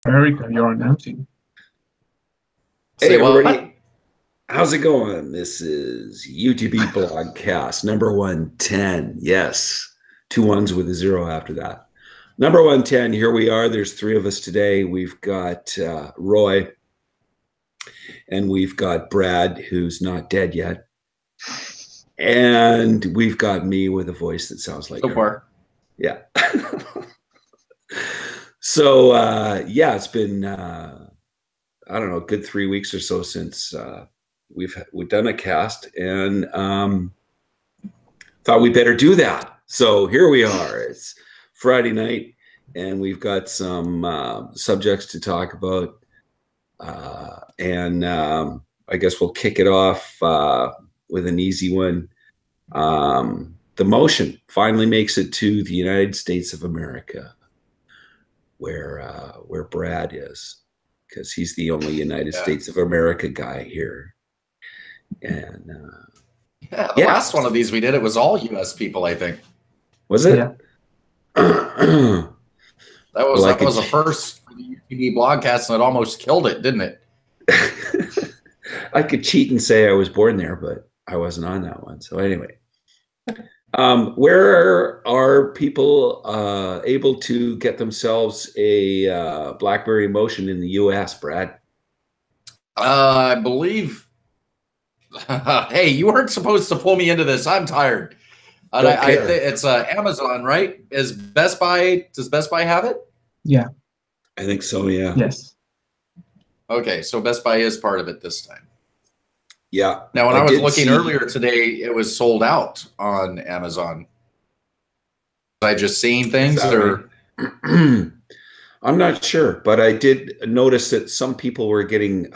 Erica, you're announcing. Hey, Say what? everybody. How's it going? This is UTB Blogcast, number 110. Yes, two ones with a zero after that. Number 110, here we are. There's three of us today. We've got Roy, and we've got Brad, who's not dead yet. And we've got me with a voice that sounds like So her. far. Yeah. So, yeah, it's been... I don't know, a good 3 weeks or so since we've done a cast, and thought we better do that. So here we are. It's Friday night, and we've got some subjects to talk about, and I guess we'll kick it off with an easy one. The motion finally makes it to the United States of America, where Brad is, because he's the only United States of America guy here. And the last one of these we did, it was all U.S. people, I think. Was it? Yeah. That was the first for the UTB Blogcast, and it almost killed it, didn't it? I could cheat and say I was born there, but I wasn't on that one. So anyway, where are people able to get themselves a BlackBerry Motion in the U.S., Brad? I believe. Hey, you weren't supposed to pull me into this. I'm tired. I think it's Amazon, right? Does Best Buy have it? Yeah. I think so, yeah. Yes. Okay, so Best Buy is part of it this time. Yeah. Now, when I was looking earlier today, it was sold out on Amazon. Was I just seeing things, or? Right? I'm not sure, but I did notice that some people were getting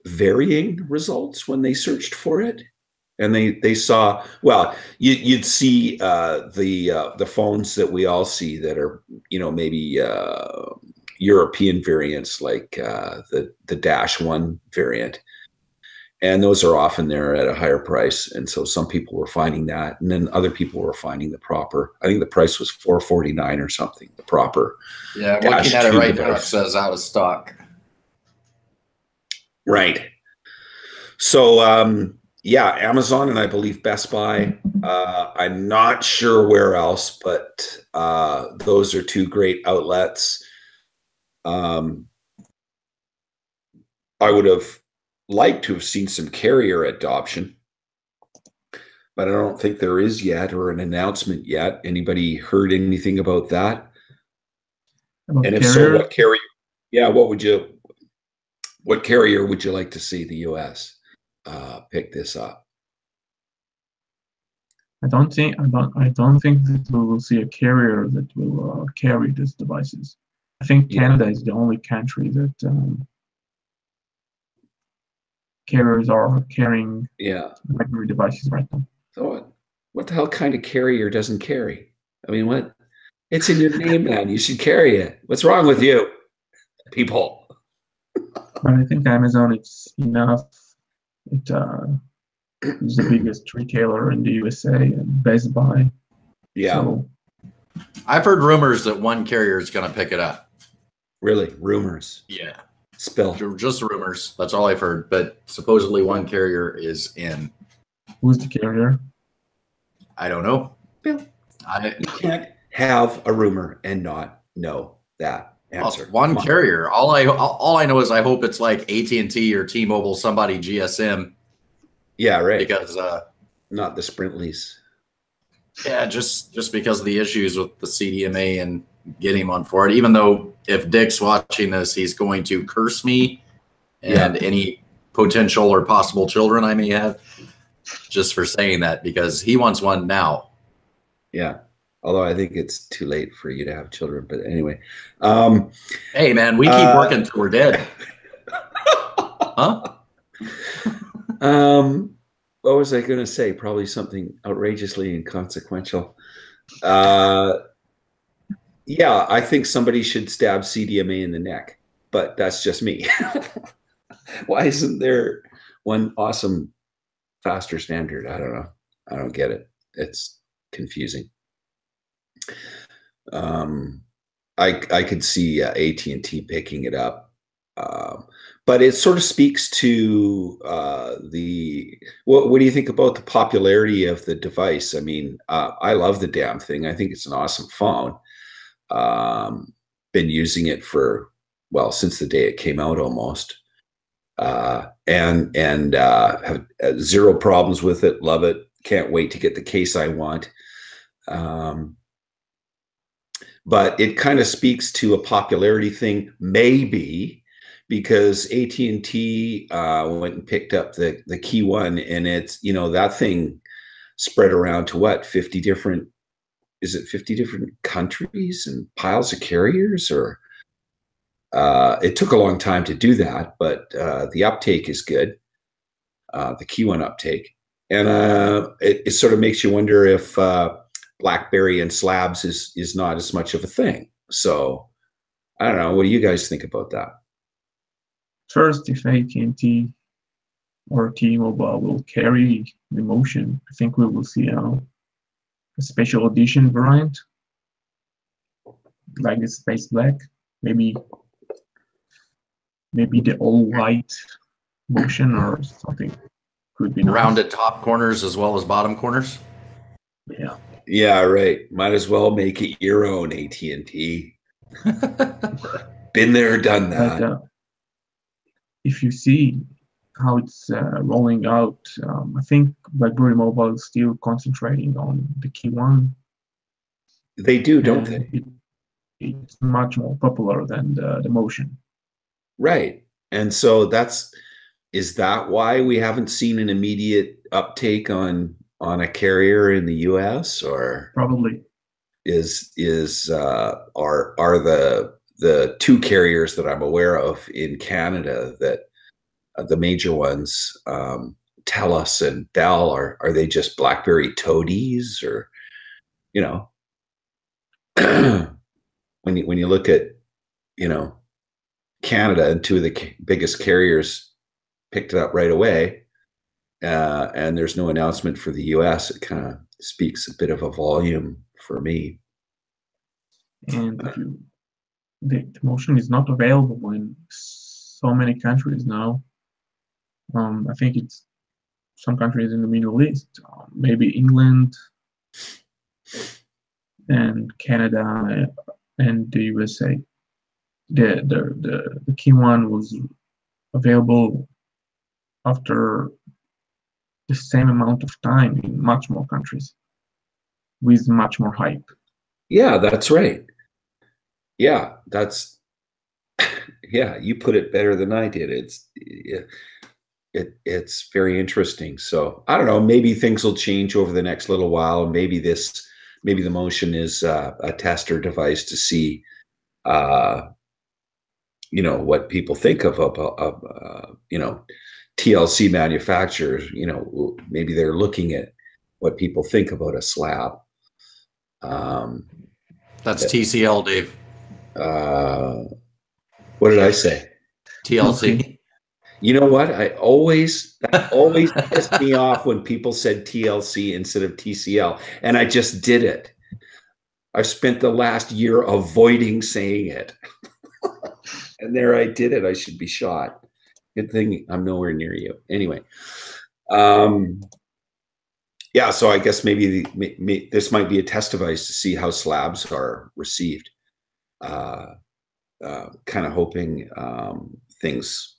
varying results when they searched for it, and they saw, well, you'd see the phones that we all see that are, maybe European variants, like the Dash 1 variant, and those are often there at a higher price, and so some people were finding that, and then other people were finding the proper, I think the price was $449 or something, the proper. Yeah, I'm looking at it right now. It says out of stock. Right. So yeah, Amazon, and I believe Best Buy. I'm not sure where else, but those are two great outlets. I would have liked to have seen some carrier adoption, but I don't think there is yet, or an announcement yet. Anybody heard anything about that? About and if carrier? so, what carrier? Yeah, what carrier would you like to see the U.S. Pick this up? I don't think that we will see a carrier that will carry these devices. I think Canada is the only country that carriers are carrying BlackBerry devices right now. So what the hell kind of carrier doesn't carry? I mean, what? It's in your name, man. You should carry it. What's wrong with you, people? But I think Amazon, it's enough. It is the biggest retailer in the USA, and Best Buy. Yeah. So, I've heard rumors that one carrier is going to pick it up. Really? Rumors? Yeah. Spill. Just rumors. That's all I've heard. But supposedly one carrier is in. Who's the carrier? I don't know. Bill. You can't have a rumor and not know that answer. One carrier. All I know is I hope it's like AT&T or T-Mobile, somebody GSM. Yeah, right. Because not the Sprint lease. Yeah, just because of the issues with the CDMA and getting on for it. Even though if Dick's watching this, he's going to curse me and any potential or possible children I may have, just for saying that, because he wants one now. Yeah. Although I think it's too late for you to have children. But anyway. Hey, man, we keep working till we're dead. Huh? What was I going to say? Probably something outrageously inconsequential. Yeah, I think somebody should stab CDMA in the neck, but that's just me. Why isn't there one awesome, faster standard? I don't know. I don't get it. It's confusing. I could see AT&T picking it up. But it sort of speaks to what do you think about the popularity of the device? I mean, I love the damn thing. I think it's an awesome phone. Been using it for, well, since the day it came out almost. And have zero problems with it. Love it. Can't wait to get the case I want. But it kind of speaks to a popularity thing, maybe, because AT&T went and picked up the KEYone, and it's, you know, that thing spread around to what, 50 different, is it 50 different countries and piles of carriers? Or it took a long time to do that, but the uptake is good, the KEYone uptake. And it sort of makes you wonder if BlackBerry and slabs is not as much of a thing. So I don't know. What do you guys think about that? First, if AT&T or T-Mobile will carry the Motion, I think we will see a special edition variant, like the Space Black, maybe the all-white Motion or something. Could be nice. Rounded top corners as well as bottom corners. Yeah. Yeah, right. Might as well make it your own, AT&T. Been there, done that. But, if you see how it's rolling out, I think BlackBerry Mobile is still concentrating on the KEYone. They do, don't they? It's much more popular than the Motion. Right. And so is that why we haven't seen an immediate uptake on a carrier in the US? Or probably are the two carriers that I'm aware of in Canada, that the major ones, TELUS and Bell, are they just BlackBerry toadies? Or, you know, when you look at, you know, Canada, and two of the biggest carriers picked it up right away, and there's no announcement for the US, it kind of speaks a bit of a volume for me. And the Motion is not available in so many countries now. I think it's some countries in the Middle East, maybe England and Canada and the USA. The KEYone was available after the same amount of time in much more countries with much more hype. Yeah, that's right. Yeah, yeah, you put it better than I did. It's very interesting. So I don't know, maybe things will change over the next little while. Maybe the Motion is a tester device to see, you know, what people think of you know, TLC manufacturers. You know, maybe they're looking at what people think about a slab. That's TCL, Dave. What did I say? TLC. You know what? That always pissed me off when people said TLC instead of TCL, and I just did it. I've spent the last year avoiding saying it, and there I did it. I should be shot. Good thing I'm nowhere near you. Anyway, yeah. So I guess maybe this might be a test device to see how slabs are received. Kind of hoping things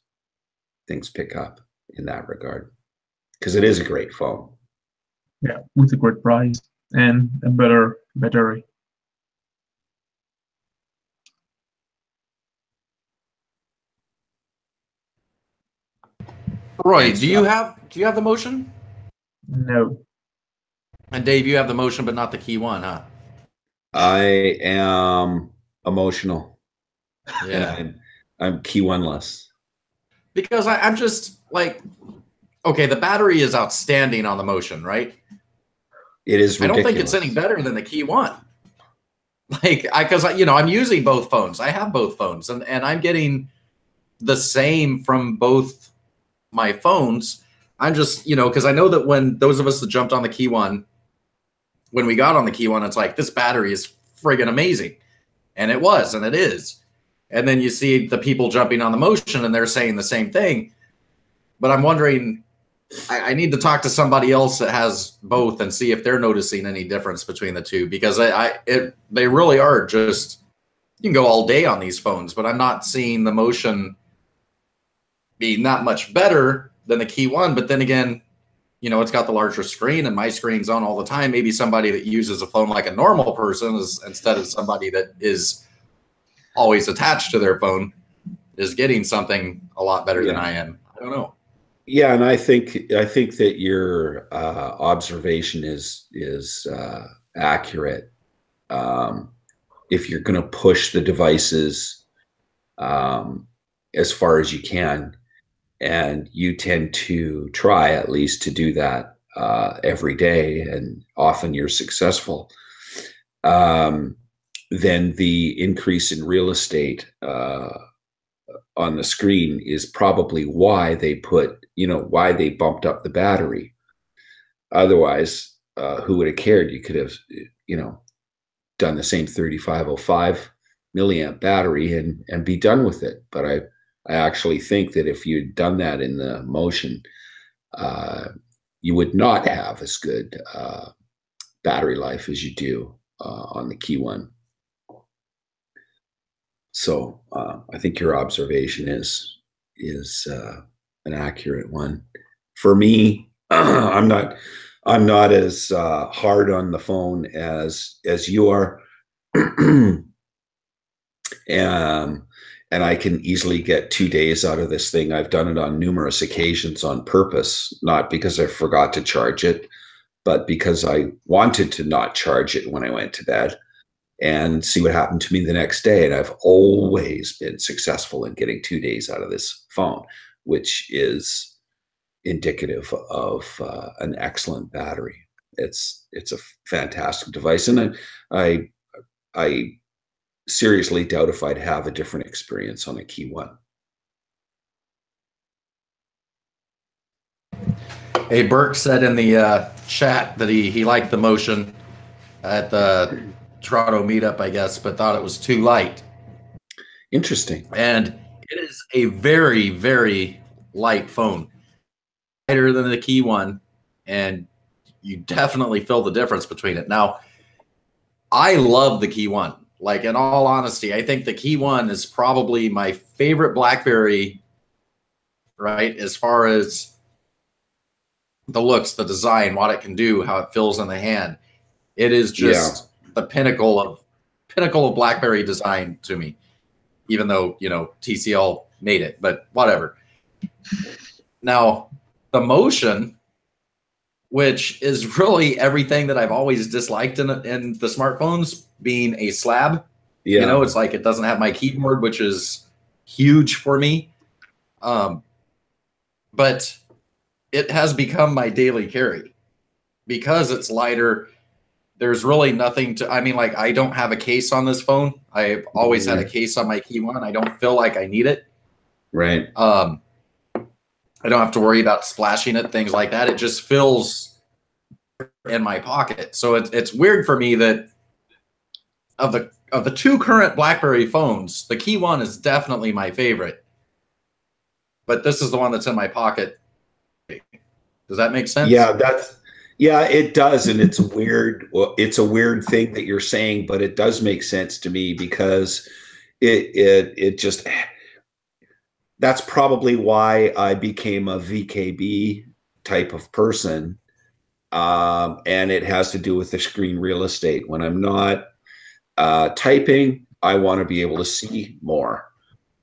pick up in that regard, because it is a great phone. Yeah, with a great price and a better battery. Roy, do you have the Motion? No. And Dave, you have the Motion, but not the KEYone, huh? I am emotional. Yeah, I'm KEYone-less. because I'm just like, okay, the battery is outstanding on the Motion, right? It is ridiculous. I don't think it's any better than the KEYone. Like, because you know, I'm using both phones. I have both phones, and I'm getting the same from both my phones. I'm just, you know, because I know that when those of us that jumped on the KEYone, when we got on the KEYone, it's like, this battery is friggin' amazing. And it was, and it is. And then you see the people jumping on the motion and they're saying the same thing. But I'm wondering, I need to talk to somebody else that has both and see if they're noticing any difference between the two, because they really are just, you can go all day on these phones, but I'm not seeing the motion be not much better than the KEYone. But then again, you know, it's got the larger screen and my screen's on all the time. Maybe somebody that uses a phone like a normal person is, instead of somebody that is always attached to their phone, is getting something a lot better than I am. I don't know. Yeah, and I think that your observation is accurate. If you're going to push the devices as far as you can, and you tend to try at least to do that every day, and often you're successful, then the increase in real estate on the screen is probably why they put, you know, why they bumped up the battery. Otherwise, who would have cared? You could have, you know, done the same 3505 milliamp battery and be done with it. But I actually think that if you'd done that in the motion, you would not have as good battery life as you do on the KEYone. So I think your observation is an accurate one. For me, I'm not as hard on the phone as you are, and I can easily get 2 days out of this thing. I've done it on numerous occasions on purpose, not because I forgot to charge it, but because I wanted to not charge it when I went to bed and see what happened to me the next day. And I've always been successful in getting 2 days out of this phone, which is indicative of an excellent battery. It's a fantastic device, and I seriously doubt if I'd have a different experience on a KEYone. Hey, Burke said in the chat that he liked the motion at the Toronto meetup, I guess, but thought it was too light. Interesting. And it is a very, very light phone, lighter than the KEYone, and you definitely feel the difference between it. Now, I love the KEYone. Like, in all honesty, I think the KEYone is probably my favorite BlackBerry, right? As far as the looks, the design, what it can do, how it feels in the hand. It is just the pinnacle of BlackBerry design to me, even though, you know, TCL made it, but whatever. Now, the motion, which is really everything that I've always disliked in the smartphones, being a slab. You know, it's like it doesn't have my keyboard, which is huge for me. But it has become my daily carry because it's lighter. There's really nothing to, I mean, like, I don't have a case on this phone. I've always had a case on my KEYone. I don't feel like I need it. Right. I don't have to worry about splashing it, things like that. It just fills in my pocket. So it's weird for me that of the two current BlackBerry phones, the KEYone is definitely my favorite. But this is the one that's in my pocket. Does that make sense? Yeah, it does, and it's weird. Well, it's a weird thing that you're saying, but it does make sense to me because it just, that's probably why I became a VKB type of person, and it has to do with the screen real estate. When I'm not typing, I want to be able to see more,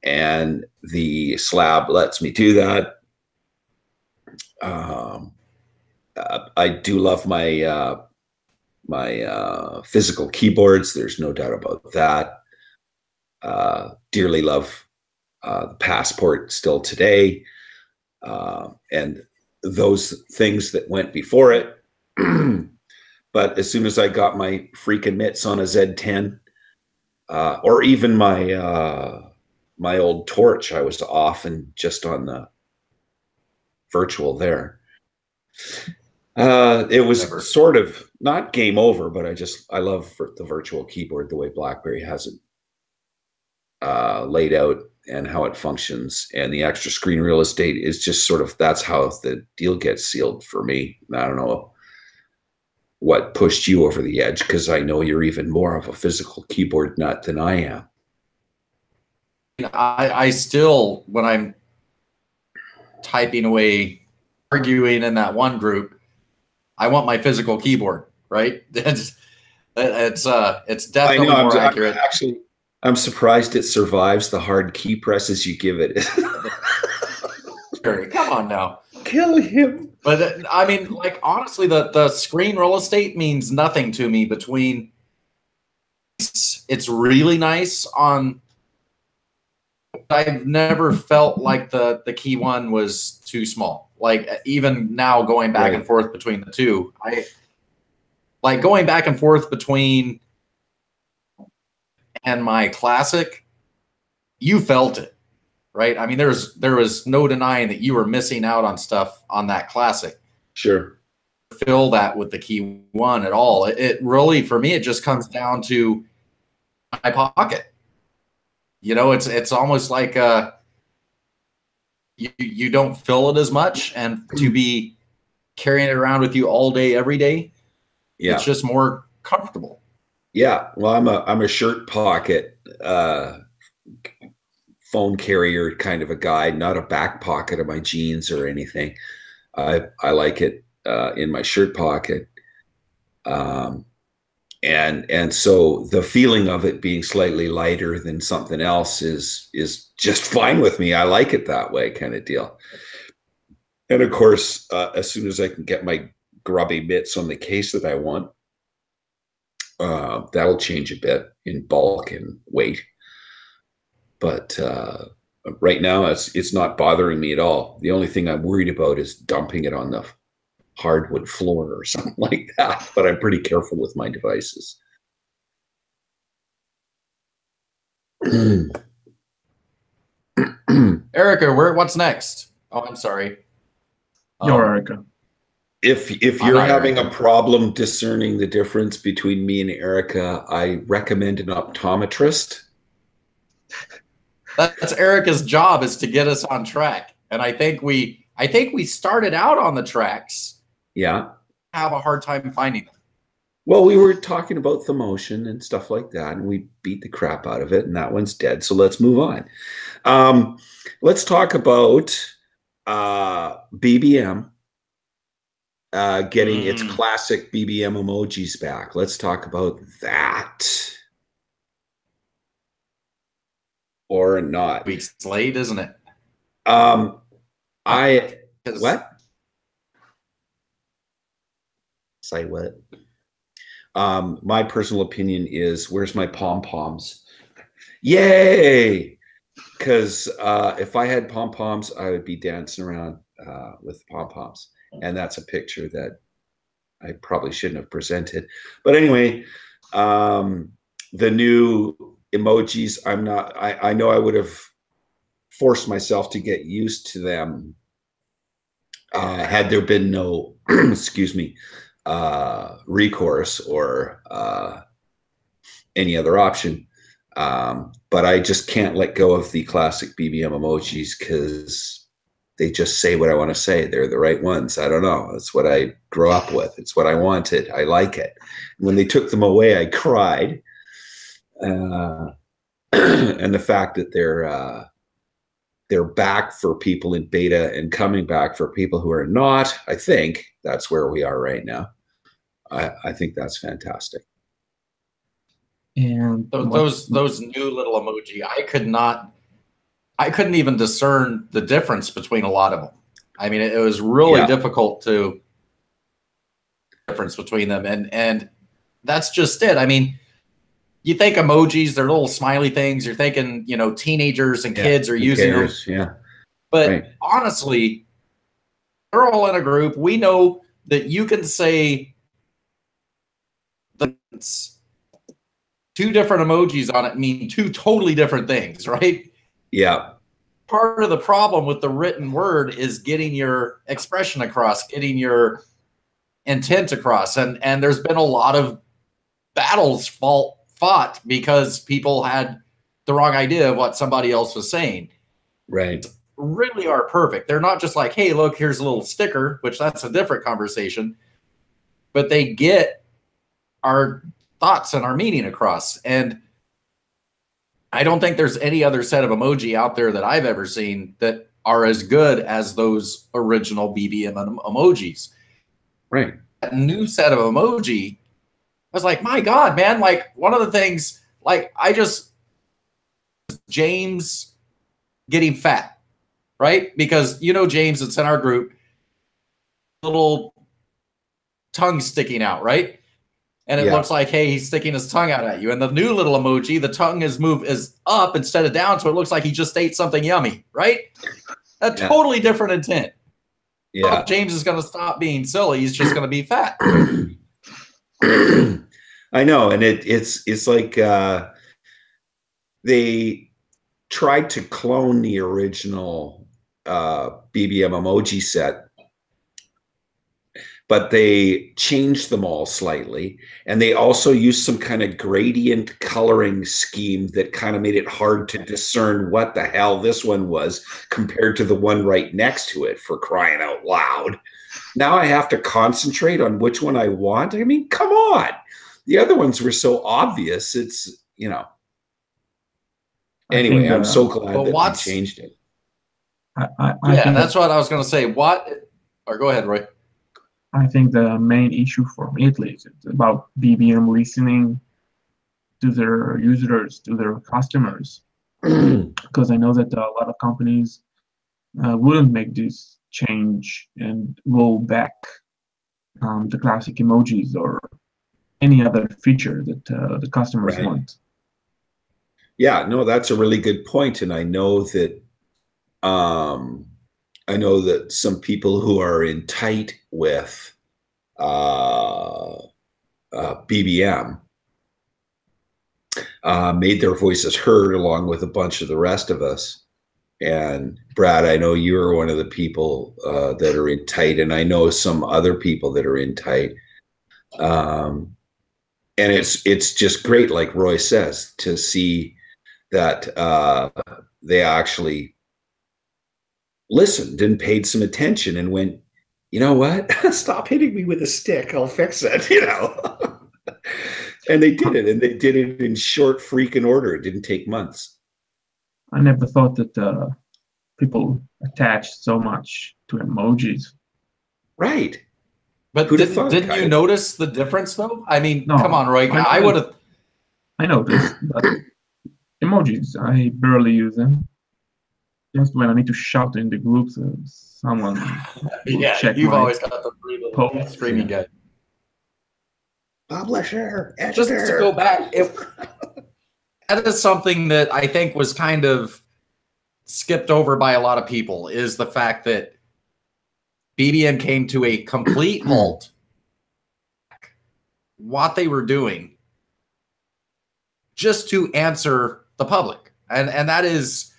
and the slab lets me do that. I do love my physical keyboards. There's no doubt about that. Dearly love the Passport still today, and those things that went before it. But as soon as I got my freaking mitts on a Z10, or even my my old Torch, I was off and just on the virtual there. It was sort of not game over, but I love the virtual keyboard the way BlackBerry has it laid out and how it functions, and the extra screen real estate is just sort of, that's how the deal gets sealed for me. I don't know what pushed you over the edge, because I know you're even more of a physical keyboard nut than I am. I still, when I'm typing away, arguing in that one group, I want my physical keyboard, right? It's definitely more accurate. I'm surprised it survives the hard key presses you give it. Come on now. Kill him. But I mean, like, honestly, the screen real estate means nothing to me. Between it's really nice on. I've never felt like the KEYone was too small. Like, even now, going back and forth between the two, I like going back and forth between and my classic. You felt it, right? I mean, there was no denying that you were missing out on stuff on that classic. Sure. Feel that with the KEYone at all. It really, for me, it just comes down to my pocket. You know, it's almost like you don't feel it as much, and to be carrying it around with you all day, every day, it's just more comfortable. Yeah, well, I'm a shirt pocket phone carrier kind of a guy, not a back pocket of my jeans or anything. I like it in my shirt pocket. And so the feeling of it being slightly lighter than something else is just fine with me. I like it that way, kind of deal. And of course, as soon as I can get my grubby mitts on the case that I want, that'll change a bit in bulk and weight. But right now, it's not bothering me at all. The only thing I'm worried about is dumping it on the hardwood floor or something like that, but I'm pretty careful with my devices. Erica, what's next? Oh, I'm sorry. You're Erica. If you're having a problem discerning the difference between me and Erica, I recommend an optometrist. That's Erica's job, is to get us on track. And I think we started out on the tracks. Yeah. Have a hard time finding them. Well, we were talking about the motion and stuff like that, and we beat the crap out of it, and that one's dead. So let's move on. Let's talk about BBM getting its classic BBM emojis back. Let's talk about that. Or not. Weeks late, isn't it? What? Say what? My personal opinion is, where's my pom-poms? Yay! Because if I had pom-poms, I would be dancing around with pom-poms. And that's a picture that I probably shouldn't have presented. But anyway, the new emojis, I know I would have forced myself to get used to them had there been no, excuse me, recourse or any other option. But I just can't let go of the classic BBM emojis because they just say what I want to say. They're the right ones. I don't know. It's what I grew up with. It's what I wanted. I like it. When they took them away, I cried. And the fact that they're back for people in beta and coming back for people who are not, I think that's where we are right now. I think that's fantastic. And those new little emoji, I couldn't even discern the difference between a lot of them. I mean, it was really difficult to difference between them, and that's just it. I mean, you think emojis, they're little smiley things. You're thinking, teenagers and kids are using them. Yeah. But honestly, they're all in a group. We know that you can say two different emojis on it mean two totally different things, right? Yeah. Part of the problem with the written word is getting your expression across, getting your intent across. And there's been a lot of battles fought because people had the wrong idea of what somebody else was saying. Right. Really are perfect. They're not just like, hey, look, here's a little sticker, which that's a different conversation, but they get our thoughts and our meaning across. And I don't think there's any other set of emoji out there that I've ever seen that are as good as those original BBM emojis. Right. That new set of emoji, I was like, my God, man, like one of the things, like James getting fat, right? Because, you know, James, it's in our group, little tongue sticking out, right? And it looks like, hey, he's sticking his tongue out at you. And the new little emoji, the tongue is up instead of down, so it looks like he just ate something yummy, right? A totally different intent. Yeah, James is going to stop being silly. He's just going to be fat. I know, and it's like they tried to clone the original BBM emoji set, but they changed them all slightly, and they also used some kind of gradient coloring scheme that kind of made it hard to discern what the hell this one was compared to the one right next to it, for crying out loud. Now I have to concentrate on which one I want. I mean, come on. The other ones were so obvious. It's, you know. Anyway, I'm so glad that they changed it. Yeah, that's what I was going to say. Or go ahead, Roy. I think the main issue for me, at least, is about BBM listening to their users, to their customers. Because I know that a lot of companies wouldn't make this change and roll back the classic emojis or any other feature that the customers want. Yeah, no, that's a really good point, and I know that some people who are in tight with BBM made their voices heard along with a bunch of the rest of us. And Brad, I know you're one of the people that are in tight, and I know some other people that are in tight. And it's just great, like Roy says, to see that they actually listened and paid some attention and went, you know what? Stop hitting me with a stick. I'll fix it, you know. And they did it, and they did it in short freaking order. It didn't take months. I never thought that people attached so much to emojis. Right. But didn't you notice the difference, though? I mean, no, come on, Roy. I would have. I noticed, but emojis, I barely use them. Just when I need to shout in the groups, someone check you've always got the screaming guy. Publisher, editor. Just to go back, that is something that I think was kind of skipped over by a lot of people, is the fact that BBM came to a complete halt. What they were doing just to answer the public, and that is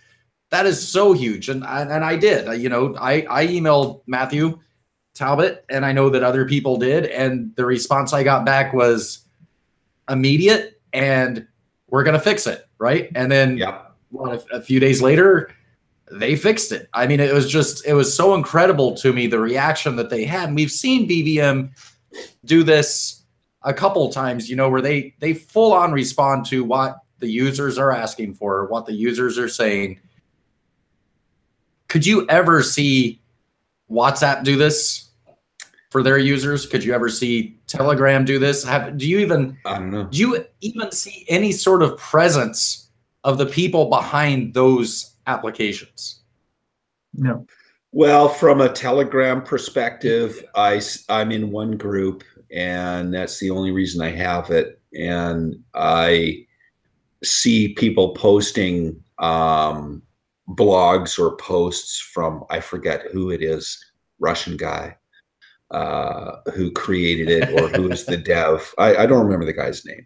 so huge. And I did, you know, I emailed Matthew Talbot, and I know that other people did, and the response I got back was immediate, and we're gonna fix it, right? And then a few days later, they fixed it. I mean, it was so incredible to me, the reaction that they had. And we've seen BBM do this a couple times, you know, where they full on respond to what the users are asking for, what the users are saying. Could you ever see WhatsApp do this for their users? Could you ever see Telegram do this? I don't know. Do you even see any sort of presence of the people behind those applications? No. Well, from a Telegram perspective, I'm in one group, and that's the only reason I have it. And I see people posting blogs or posts from, I forget who it is, Russian guy who created it, or who is the dev. I don't remember the guy's name.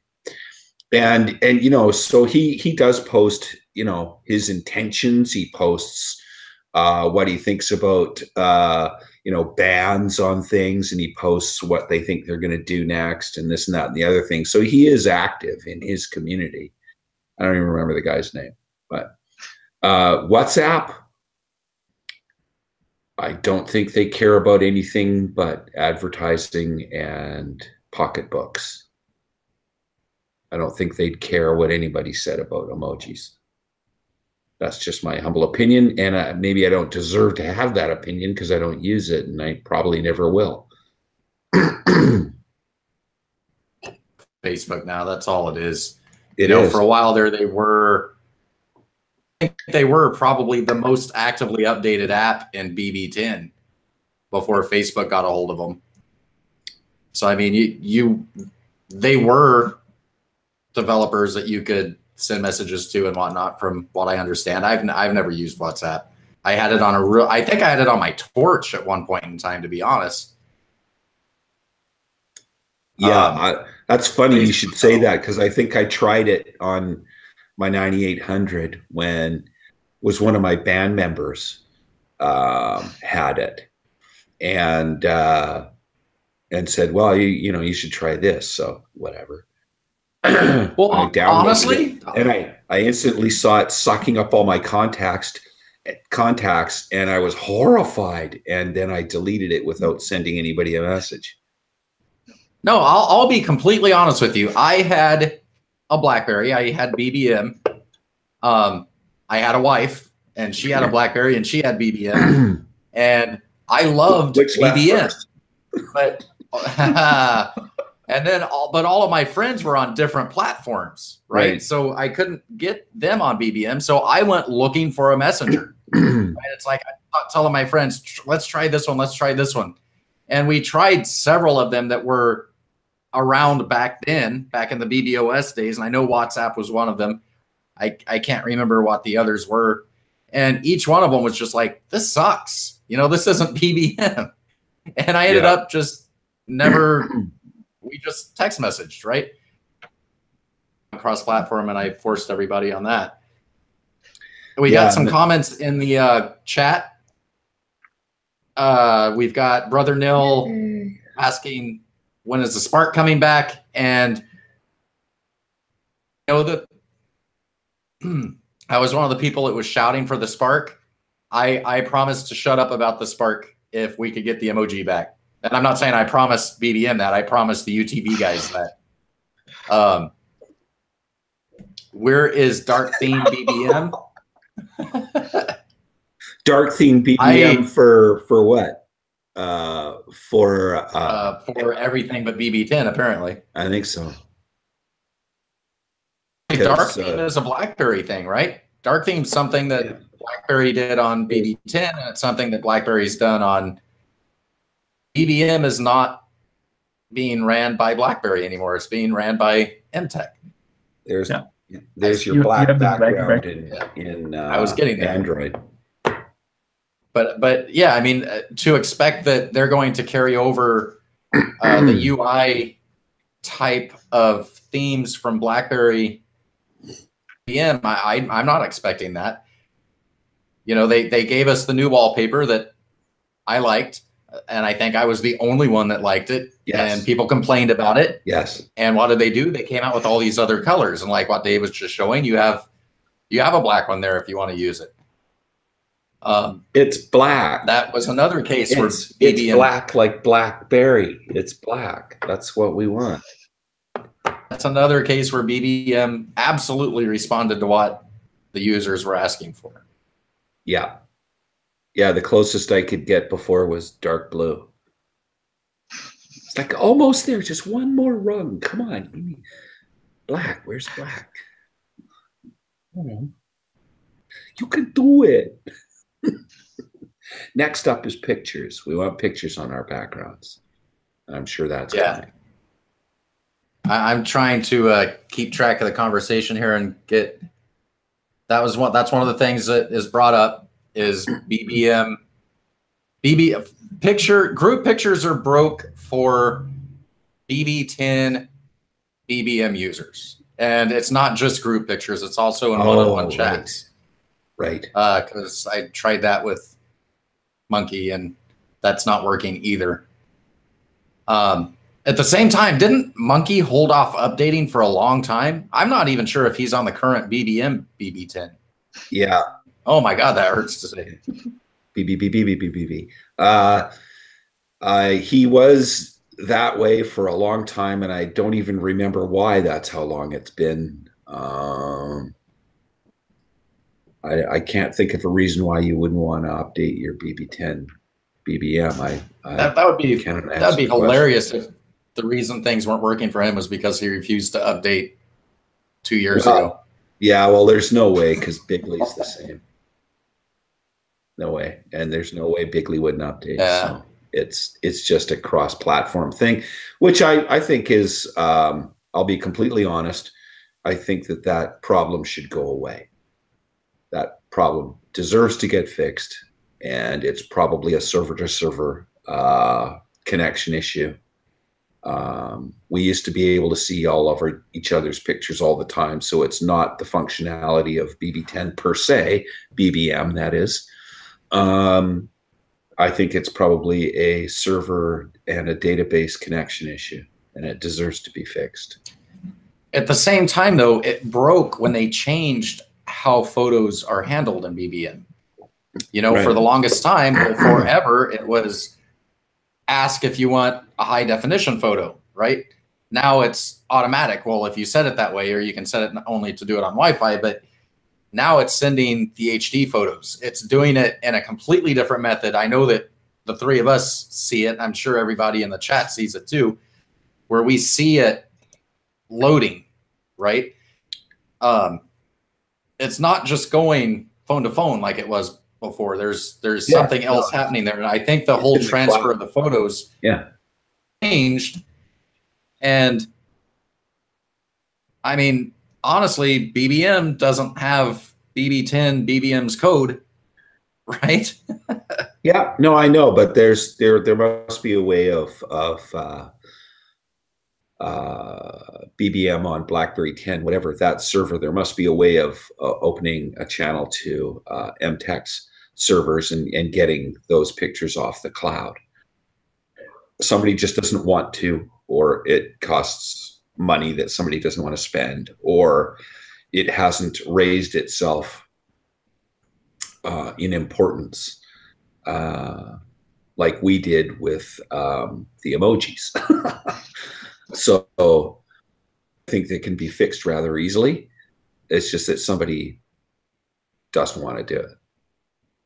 And you know, so he does post, you know, his intentions. He posts what he thinks about you know, bans on things, and he posts what they think they're going to do next, and this and that and the other thing. So he is active in his community. I don't even remember the guy's name. But WhatsApp, I don't think they care about anything but advertising and pocketbooks. I don't think they'd care what anybody said about emojis. That's just my humble opinion, and maybe I don't deserve to have that opinion because I don't use it, and I probably never will. Facebook now, that's all it is. It you know, is. for a while there, they were probably the most actively updated app in BB10 before Facebook got a hold of them. So I mean, they were developers that you could send messages to and whatnot, from what I understand. I've never used WhatsApp. I had it on I think I had it on my Torch at one point in time, to be honest. Yeah, that's funny you should say that, because I think I tried it on my 9800 when was one of my band members had it, and said, well, you should try this. So whatever. Well, honestly, and I instantly saw it sucking up all my contacts, and I was horrified. And then I deleted it without sending anybody a message. No, I'll be completely honest with you. I had a BlackBerry. I had BBM. I had a wife, and she had a BlackBerry, and she had BBM. And I loved BBM. But and then all of my friends were on different platforms, right? So I couldn't get them on BBM. So I went looking for a messenger. Right? It's like I'm telling my friends, let's try this one, let's try this one. And we tried several of them that were around back then, back in the BBOS days. And I know WhatsApp was one of them. I can't remember what the others were. And each one of them was just like, this sucks. This isn't BBM. And I ended up just never, we just text messaged, right? Cross platform, and I forced everybody on that. We got some comments in the chat. We've got Brother Nil asking, when is the Spark coming back? And that I was one of the people that was shouting for the Spark. I promised to shut up about the Spark if we could get the emoji back. And I'm not saying I promised BBM that. I promised the UTB guys that. Where is Dark Theme BBM? Dark Theme BBM for what? For everything but BB10, apparently. I think so. Dark Theme is a BlackBerry thing, right? Dark Theme's something that BlackBerry did on BB10, and it's something that BlackBerry's done on. BBM is not being ran by BlackBerry anymore. It's being ran by MTech. There's your black background in I was getting there. Android. But yeah, I mean, to expect that they're going to carry over the UI type of themes from BlackBerry BBM, I'm not expecting that. They gave us the new wallpaper that I liked, and I think I was the only one that liked it. Yes. And people complained about it. Yes. And what did they do? They came out with all these other colors, and like what Dave was just showing, you have a black one there if you want to use it. It's black. That was another case where it's black like BlackBerry. It's black. That's what we want. That's another case where BBM absolutely responded to what the users were asking for. Yeah. Yeah, the closest I could get before was dark blue. It's like almost there. Just one more rung. Come on. Black. Where's black? You can do it. Next up is pictures. We want pictures on our backgrounds. I'm sure that's coming. I'm trying to keep track of the conversation here and get. That's one of the things that is brought up is BBM. Group pictures are broke for BB10 BBM users, and it's not just group pictures; it's also in one-on-one chats. Right. Because I tried that with Monkey, and that's not working either. At the same time, didn't Monkey hold off updating for a long time? I'm not even sure if he's on the current BBM BB10. Yeah. Oh my God, that hurts to say. BB. He was that way for a long time, and I don't even remember why that's how long it's been. I can't think of a reason why you wouldn't want to update your BB10 BBM. That would be hilarious if the reason things weren't working for him was because he refused to update 2 years ago. Yeah, well, there's no way, because Bigley's the same. No way. And there's no way Bigley wouldn't update. Yeah. So it's just a cross-platform thing, which I think is, I'll be completely honest, I think that problem should go away. That problem deserves to get fixed, and it's probably a server-to-server connection issue. We used to be able to see all of each other's pictures all the time, so it's not the functionality of BB10 per se, BBM that is. I think it's probably a server and a database connection issue, and it deserves to be fixed. At the same time, though, it broke when they changed how photos are handled in BBM. You know, for the longest time, forever, it was ask if you want a high definition photo, right? Now it's automatic. Well, if you set it that way, or you can set it only to do it on Wi-Fi, but now it's sending the HD photos. It's doing it in a completely different method. I know that the three of us see it. I'm sure everybody in the chat sees it too, where we see it loading, right? It's not just going phone to phone like it was before. There's something else happening there. And I think the whole transfer of the photos changed. And I mean, honestly, BBM doesn't have BB10 BBM's code, right? Yeah, no, I know, but there must be a way of BBM on BlackBerry 10, whatever that server. There must be a way of opening a channel to MTech's servers and getting those pictures off the cloud. Somebody just doesn't want to, or it costs money that somebody doesn't want to spend, or it hasn't raised itself in importance like we did with the emojis. So I think they can be fixed rather easily. It's just that somebody doesn't want to do it.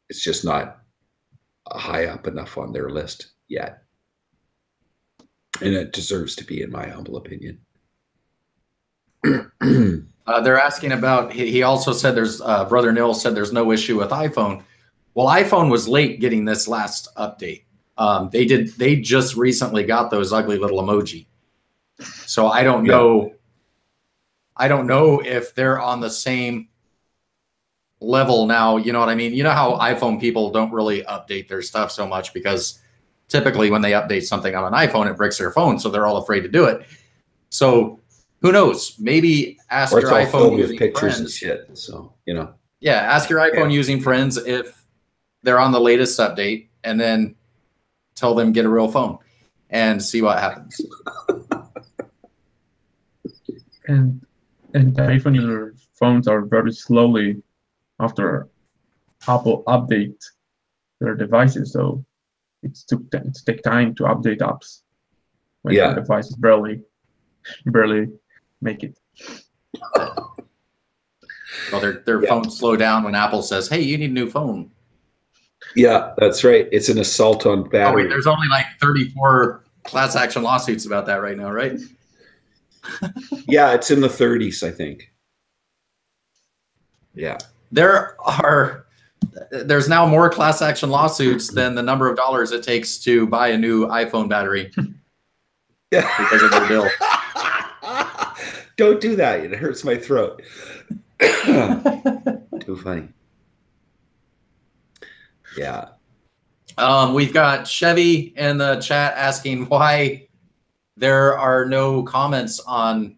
It's just not high up enough on their list yet. And it deserves to be, in my humble opinion. They're asking about, he also said there's, Brother Nil said there's no issue with iPhone. Well, iPhone was late getting this last update. They just recently got those ugly little emoji. So I don't know. I don't know if they're on the same level now. You know what I mean? You know how iPhone people don't really update their stuff so much because typically when they update something on an iPhone, it breaks their phone. So they're all afraid to do it. So who knows? Maybe ask your iPhone using pictures friends. And shit. So, you know. Yeah, ask your iPhone using friends if they're on the latest update, and then tell them get a real phone and see what happens. And iPhone user phones are very slowly after Apple update their devices, so it takes time to update apps when the devices barely make it. Well, their phones slow down when Apple says, "Hey, you need a new phone." Yeah, that's right. It's an assault on battery. Oh, wait, there's only like 34 class action lawsuits about that right now, right? Yeah, it's in the 30s, I think. Yeah. There's now more class action lawsuits than the number of dollars it takes to buy a new iPhone battery. Yeah. Because of their bill. Don't do that. It hurts my throat. Too funny. Yeah. We've got Chevy in the chat asking why there are no comments on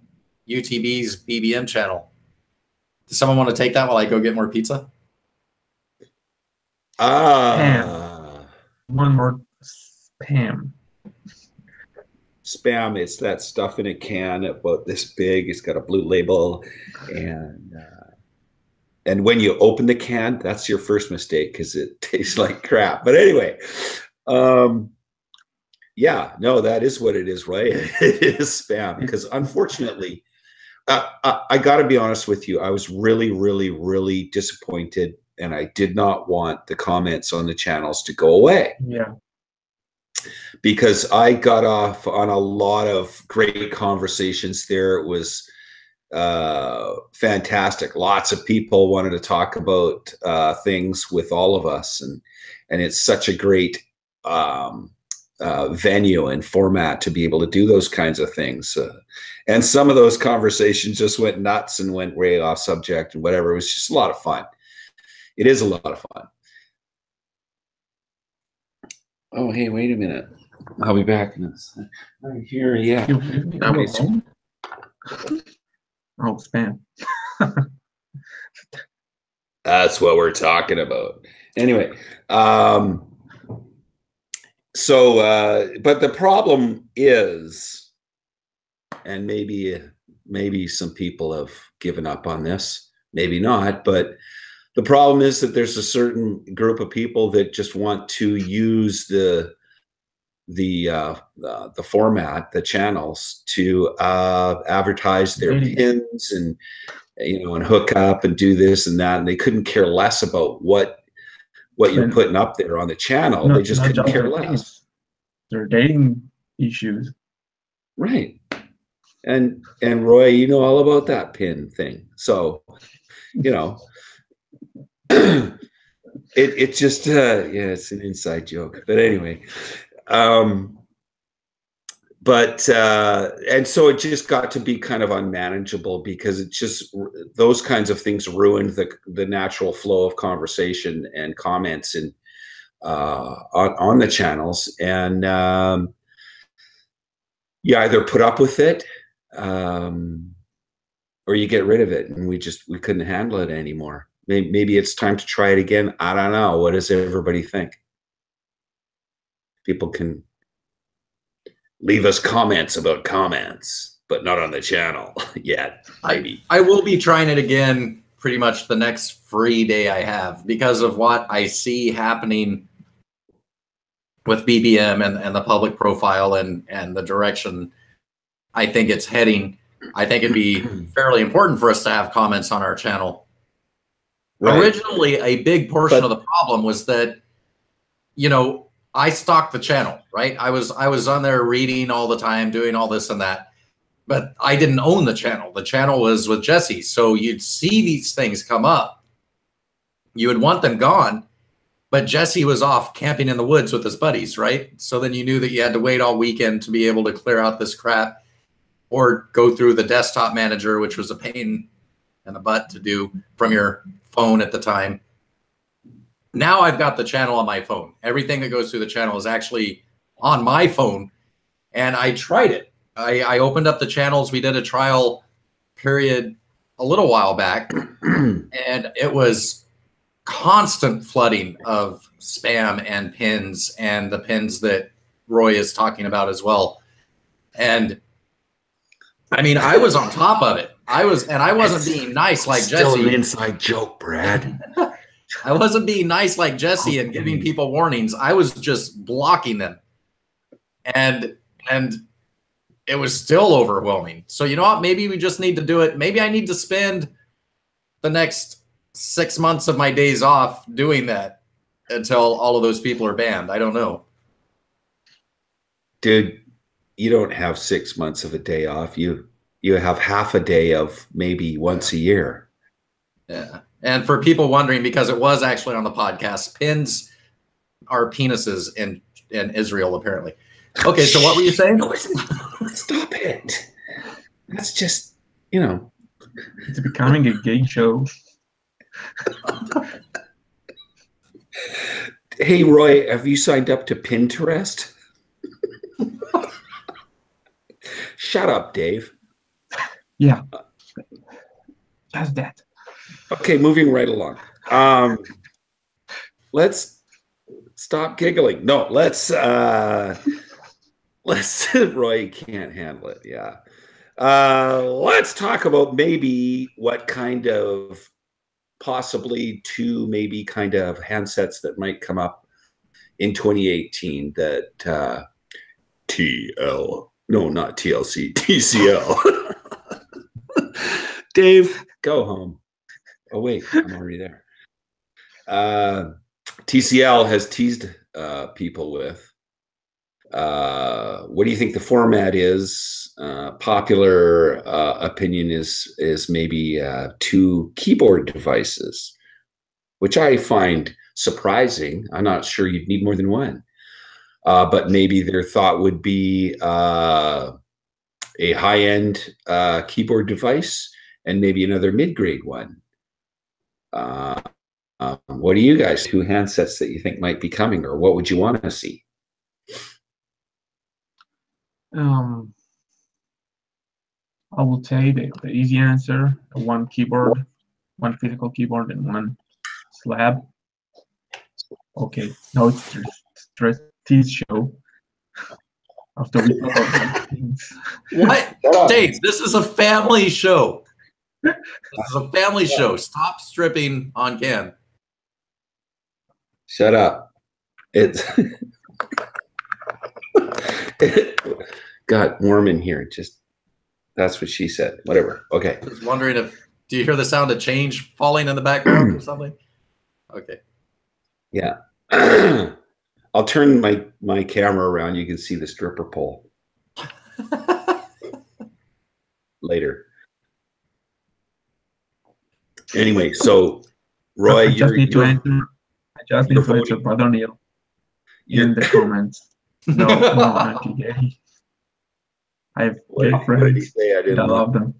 UTB's BBM channel. Does someone want to take that while I go get more pizza? One more spam. spam. It's that stuff in a can about this big. It's got a blue label, and when you open the can, that's your first mistake because it tastes like crap. But anyway, yeah, no, that is what it is, right? It is spam because unfortunately, I got to be honest with you. I was really, really, really disappointed, and I did not want the comments on the channels to go away. Yeah. Because I got off on a lot of great conversations there. It was fantastic. Lots of people wanted to talk about things with all of us, and it's such a great venue and format to be able to do those kinds of things. And some of those conversations just went nuts and went way off subject and whatever. It was just a lot of fun. It is a lot of fun. Oh, hey, wait a minute. I'll be back in this. Right here, yeah. Oh, spam. That's what we're talking about. Anyway, so, but the problem is, and maybe some people have given up on this, maybe not, but the problem is that there's a certain group of people that just want to use the format, the channels, to advertise their pins and and hook up and do this and that, and they couldn't care less about what you're putting up there on the channel. They just couldn't care less. They're dating issues, right? And Roy, you know all about that pin thing, so it just yeah, it's an inside joke, but anyway. But and so it just got to be kind of unmanageable because it just, those kinds of things ruined the natural flow of conversation and comments and on the channels. And you either put up with it or you get rid of it. And we couldn't handle it anymore. Maybe it's time to try it again. I don't know. What does everybody think? People can leave us comments about comments, but not on the channel yet. Maybe. I will be trying it again pretty much the next free day I have because of what I see happening with BBM and the public profile and the direction I think it's heading. I think it'd be fairly important for us to have comments on our channel. Right. Originally, a big portion of the problem was that, I stalked the channel, right? I was on there reading all the time, doing all this and that, but I didn't own the channel. The channel was with Jesse. So you'd see these things come up. You would want them gone, but Jesse was off camping in the woods with his buddies, right? So then you knew that you had to wait all weekend to be able to clear out this crap or go through the desktop manager, which was a pain in the butt to do from your phone at the time. Now I've got the channel on my phone. Everything that goes through the channel is actually on my phone. And I tried it. I opened up the channels. We did a trial period a little while back. And it was constant flooding of spam and pins and the pins that Roy is talking about as well. And I mean, I was on top of it. I wasn't being nice like Jesse. Still an inside joke, Brad. I wasn't being nice like Jesse and giving people warnings. I was just blocking them. And it was still overwhelming. So you know what? Maybe we just need to do it. Maybe I need to spend the next 6 months of my days off doing that until all of those people are banned. I don't know. Dude, you don't have 6 months of a day off. You have half a day of maybe once a year. Yeah. And for people wondering, because it was actually on the podcast, pins are penises in Israel, apparently. Okay, so what were you saying? No, stop it. That's just, It's becoming a gay show. Hey, Roy, have you signed up to Pinterest? Shut up, Dave. Yeah. Just that. Okay, moving right along. Let's stop giggling. No, let's Roy can't handle it. Yeah. Let's talk about maybe what kind of possibly two maybe kind of handsets that might come up in 2018 that no, not TLC, TCL. Dave, go home. Oh, wait, I'm already there. TCL has teased people with. What do you think the format is? Popular opinion is maybe two keyboard devices, which I find surprising. I'm not sure you'd need more than one. But maybe their thought would be a high-end keyboard device and maybe another mid-grade one. What do you guys, two handsets that you think might be coming, or what would you want to see? I will say the easy answer: one keyboard, one physical keyboard, and one slab. Okay, now it's stress tease show. After we talk about things. What? Dave, this is a family show. This is a family show. Stop stripping on Ken. Shut up. It got warm in here. Just that's what she said. Whatever. Okay. I was wondering do you hear the sound of change falling in the background or something? Okay. Yeah. I'll turn my camera around. You can see the stripper pole later. Anyway, so Roy, I just need to answer Brother Neil in the comments. No, anti-gay. I have gay friends. I love them.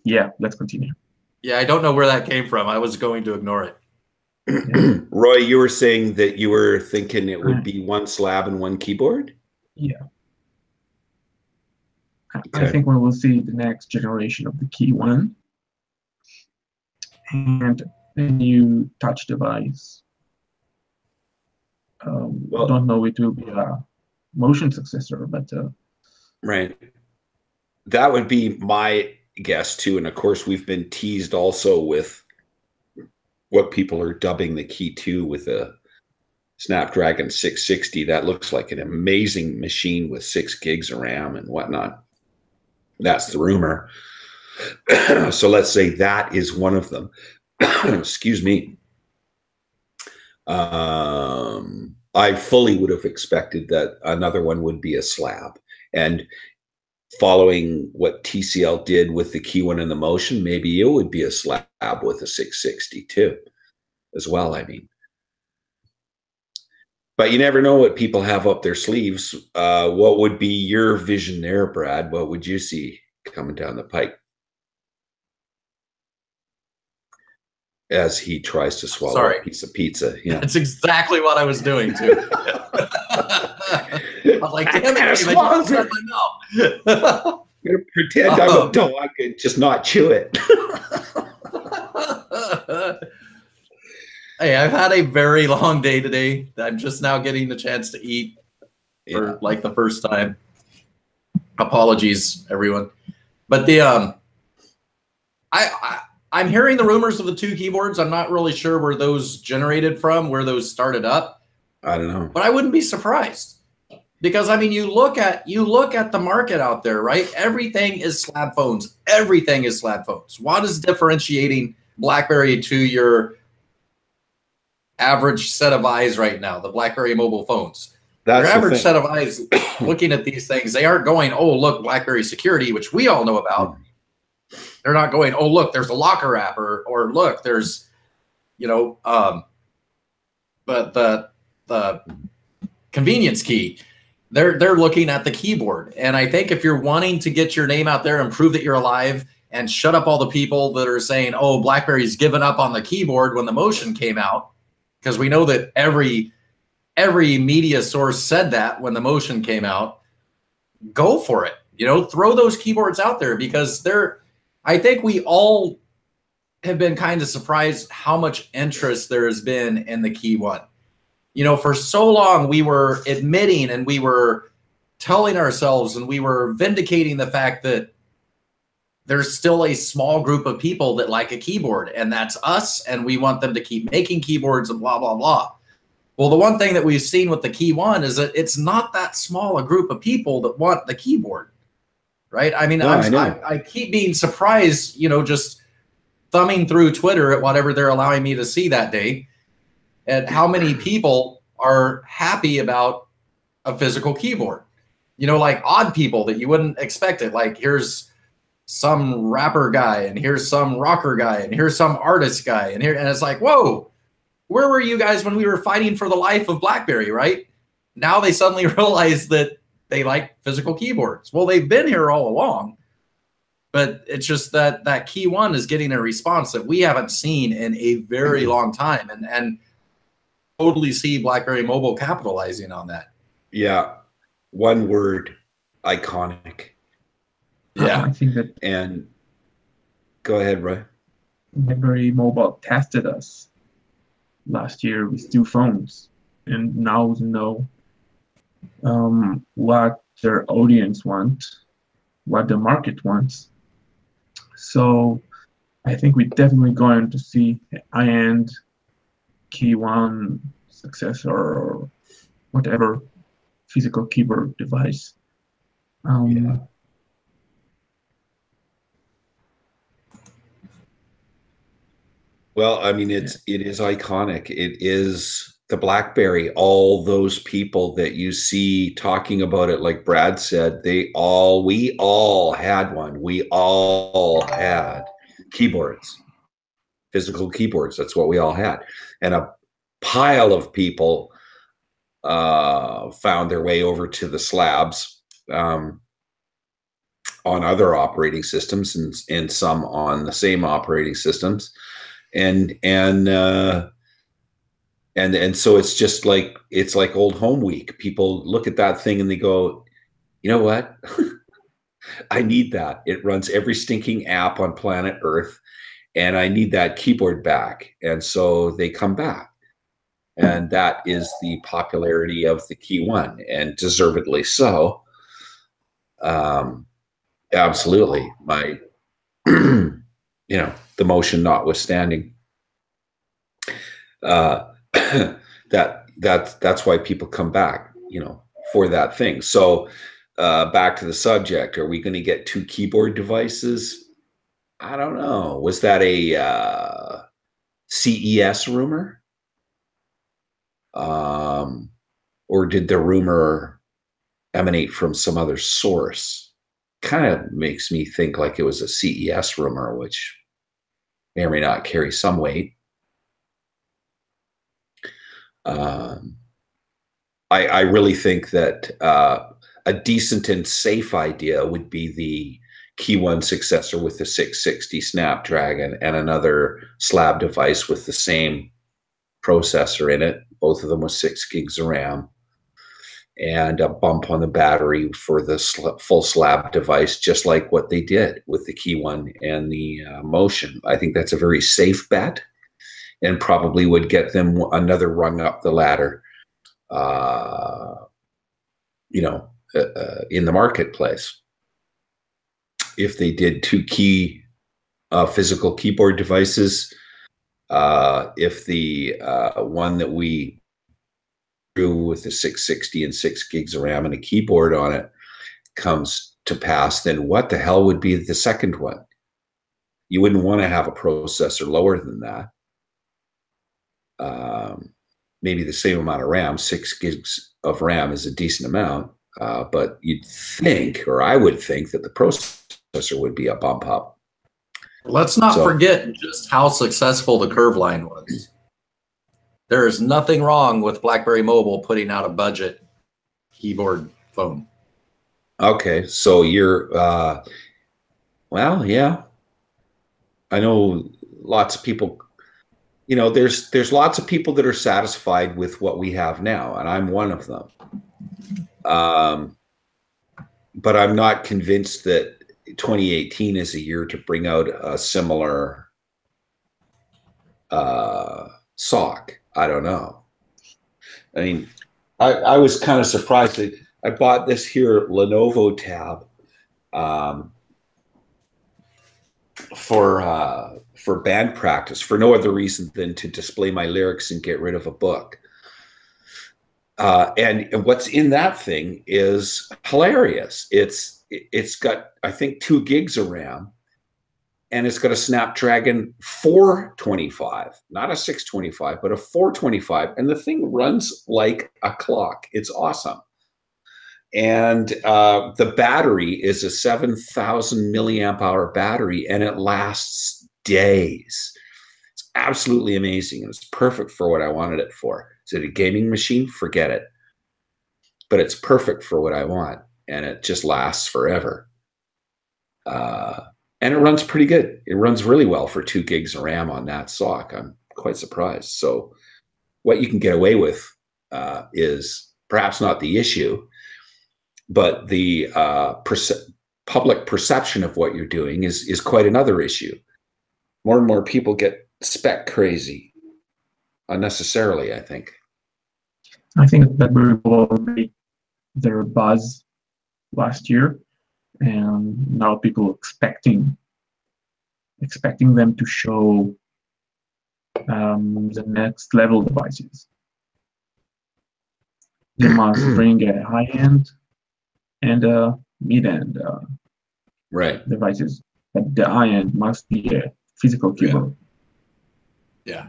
Yeah, let's continue. Yeah, I don't know where that came from. I was going to ignore it. Yeah. Roy, you were saying that you were thinking it would be one slab and one keyboard? Yeah. Okay. I think we will see the next generation of the KEYone and a new touch device. I don't know it will be a motion successor, but right. That would be my guess too. And of course, we've been teased also with what people are dubbing the Key 2 with a Snapdragon 660. That looks like an amazing machine with 6 gigs of RAM and whatnot. That's the rumor. So let's say that is one of them. Excuse me. I fully would have expected that another one would be a slab. And following what TCL did with the KEYone and the Motion, maybe it would be a slab with a 660 too, as well, I mean. But you never know what people have up their sleeves. What would be your vision there, Brad? What would you see coming down the pike? As he tries to swallow a piece of pizza. Yeah. That's exactly what I was doing too. I was like, damn it, I just shut my mouth. I'm gonna pretend I'm a dog and just not chew it. Hey, I've had a very long day today. I'm just now getting the chance to eat for like the first time. Apologies, everyone. But the I'm hearing the rumors of the two keyboards. I'm not really sure where those generated from, where those started up. I don't know. But I wouldn't be surprised. Because I mean, you look at the market out there, right? Everything is slab phones. Everything is slab phones. What is differentiating BlackBerry to your average set of eyes right now? The BlackBerry mobile phones. Your average set of eyes looking at these things, they aren't going, oh, look, BlackBerry security, which we all know about. They're not going, oh, look, there's a locker app, or look, there's, you know, but the convenience key. They're looking at the keyboard. And I think if you're wanting to get your name out there and prove that you're alive and shut up all the people that are saying, oh, BlackBerry's given up on the keyboard when the Motion came out, because we know that every media source said that when the Motion came out, go for it. You know, throw those keyboards out there, because I think we all have been kind of surprised how much interest there has been in the KEYone. You know, for so long we were admitting and we were telling ourselves, and we were vindicating the fact that there's still a small group of people that like a keyboard, and that's us, and we want them to keep making keyboards and blah, blah, blah. Well, the one thing that we've seen with the KEYone is that it's not that small a group of people that want the keyboard, right? I mean, No, I keep being surprised, you know, just thumbing through Twitter at whatever they're allowing me to see that day, and how many people are happy about a physical keyboard. You know, like odd people that you wouldn't expect it. Like, here's some rapper guy, and here's some rocker guy, and here's some artist guy, and it's like, whoa, where were you guys when we were fighting for the life of BlackBerry, right? Now they suddenly realize that they like physical keyboards. Well, they've been here all along, but it's just that KEYone is getting a response that we haven't seen in a very long time, and totally see BlackBerry Mobile capitalizing on that. Yeah, one word, iconic. Yeah, I think that And go ahead, Roy. BlackBerry Mobile tested us last year with 2 phones, and now know what their audience wants, what the market wants. So I think we're definitely going to see high-end KEYone successor or whatever physical keyboard device. Yeah. Well, I mean, it is iconic. It is the BlackBerry. All those people that you see talking about it, like Brad said, we all had one. We all had keyboards, physical keyboards. That's what we all had. And a pile of people found their way over to the slabs on other operating systems, and some on the same operating systems. And so it's just like, it's like old home week. People look at that thing and they go, you know what? I need that. It runs every stinking app on planet Earth, and I need that keyboard back. And so they come back. And that is the popularity of the KEYone, and deservedly so. Absolutely. My, you know, the motion notwithstanding. That's why people come back, you know, for that thing. So back to the subject, are we going to get 2 keyboard devices? I don't know. Was that a CES rumor? Or did the rumor emanate from some other source? Kind of makes me think like it was a CES rumor, which may or may not carry some weight. I really think that a decent and safe idea would be the KEYone successor with the 660 Snapdragon and another slab device with the same processor in it, both of them with 6 gigs of RAM, and a bump on the battery for the full slab device, just like what they did with the KEYone and the Motion. I think that's a very safe bet, and probably would get them another rung up the ladder, you know, in the marketplace. If they did 2 physical keyboard devices, if the one that we drew with the 660 and 6 gigs of RAM and a keyboard on it comes to pass, then what the hell would be the second one? You wouldn't want to have a processor lower than that. Maybe the same amount of RAM. 6 gigs of RAM is a decent amount, but you'd think, or I would think, that the processor would be a bump up. Let's not forget just how successful the curve line was. There is nothing wrong with BlackBerry Mobile putting out a budget keyboard phone. Okay, so you're, well, yeah. I know lots of people, you know, there's lots of people that are satisfied with what we have now, and I'm one of them. But I'm not convinced that 2018 is a year to bring out a similar SOC. I don't know. I mean, I was kind of surprised that I bought this here Lenovo tab for band practice for no other reason than to display my lyrics and get rid of a book. And what's in that thing is hilarious. It's got, I think, 2 gigs of RAM, and it's got a Snapdragon 425, not a 625, but a 425. And the thing runs like a clock. It's awesome. And the battery is a 7,000 milliamp hour battery, and it lasts days. It's absolutely amazing, and it's perfect for what I wanted it for. Is it a gaming machine? Forget it. But it's perfect for what I want, and it just lasts forever. And it runs pretty good. It runs really well for 2 gigs of RAM on that sock. I'm quite surprised. So what you can get away with is perhaps not the issue, but the public perception of what you're doing is quite another issue. More and more people get spec crazy unnecessarily, I think. I think BlackBerry will make their buzz last year, and now people expecting them to show the next level devices. They must bring a high-end and a mid-end devices, but the high-end must be a physical keyboard. Yeah.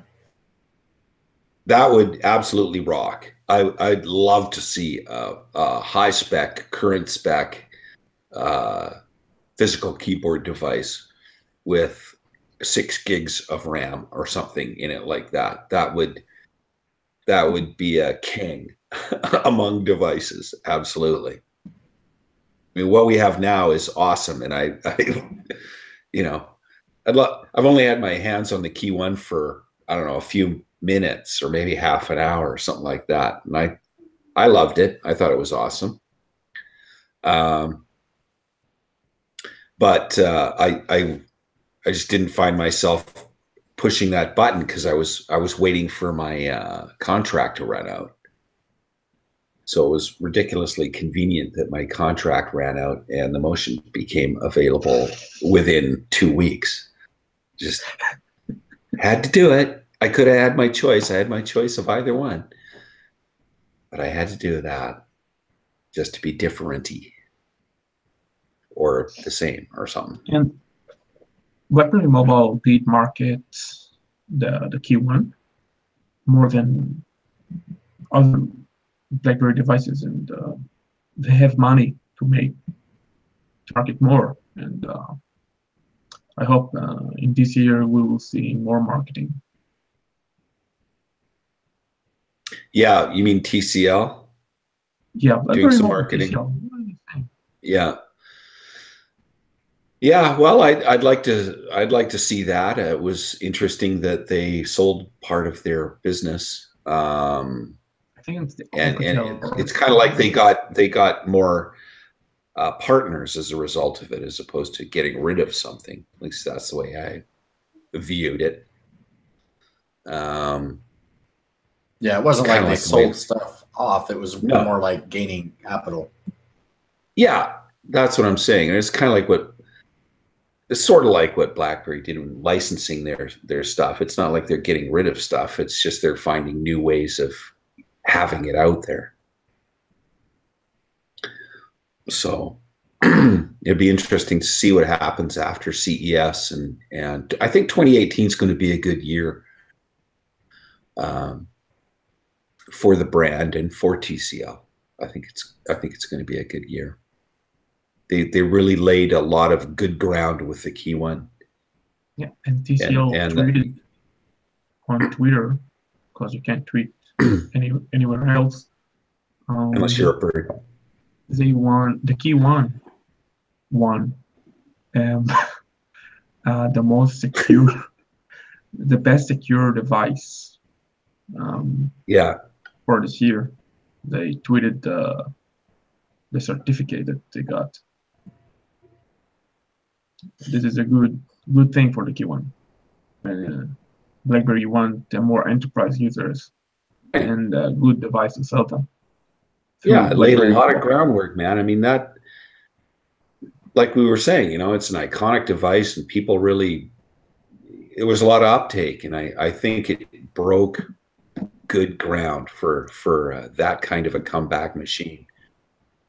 That would absolutely rock. I'd love to see a high spec, current spec physical keyboard device with 6 gigs of RAM or something in it like that. That would be a king among devices. Absolutely. I mean, what we have now is awesome, and I you know, I've only had my hands on the KEYone for, I don't know, a few minutes or maybe half an hour or something like that, and I loved it. I thought it was awesome. But I just didn't find myself pushing that button because I was waiting for my contract to run out. So it was ridiculously convenient that my contract ran out and the Motion became available within 2 weeks. Just had to do it. I could have had my choice. I had my choice of either one, but I had to do that just to be different-y or the same or something. And BlackBerry Mobile did market the KEYone more than other BlackBerry devices, and they have money to market more. And I hope in this year we will see more marketing. Yeah, you mean TCL? Yeah, doing some marketing. Yeah. Yeah, well, I'd like to see that. It was interesting that they sold part of their business. I think it's and it's kind of like they got more partners as a result of it, as opposed to getting rid of something. At least that's the way I viewed it. Yeah, it wasn't like they sold stuff off. It was more like gaining capital. Yeah, that's what I'm saying. And it's kind of like it's sort of like what BlackBerry did in licensing their stuff. It's not like they're getting rid of stuff. It's just they're finding new ways of having it out there. So it'd be interesting to see what happens after CES, and I think 2018 is going to be a good year for the brand and for TCL. I think it's going to be a good year. They really laid a lot of good ground with the KEYone. Yeah, and TCL tweeted on Twitter, because you can't tweet anywhere else unless you're a bird. They won the KEYone won the most secure, the best secure device. For this year, they tweeted the certificate that they got. This is a good thing for the KEYone. BlackBerry want more enterprise users and a good device to sell them. Yeah, through it laid a BlackBerry. lot of groundwork, man. I mean, that, like we were saying, it's an iconic device, and people really, it was a lot of uptake, and I think it broke good ground for that kind of a comeback machine.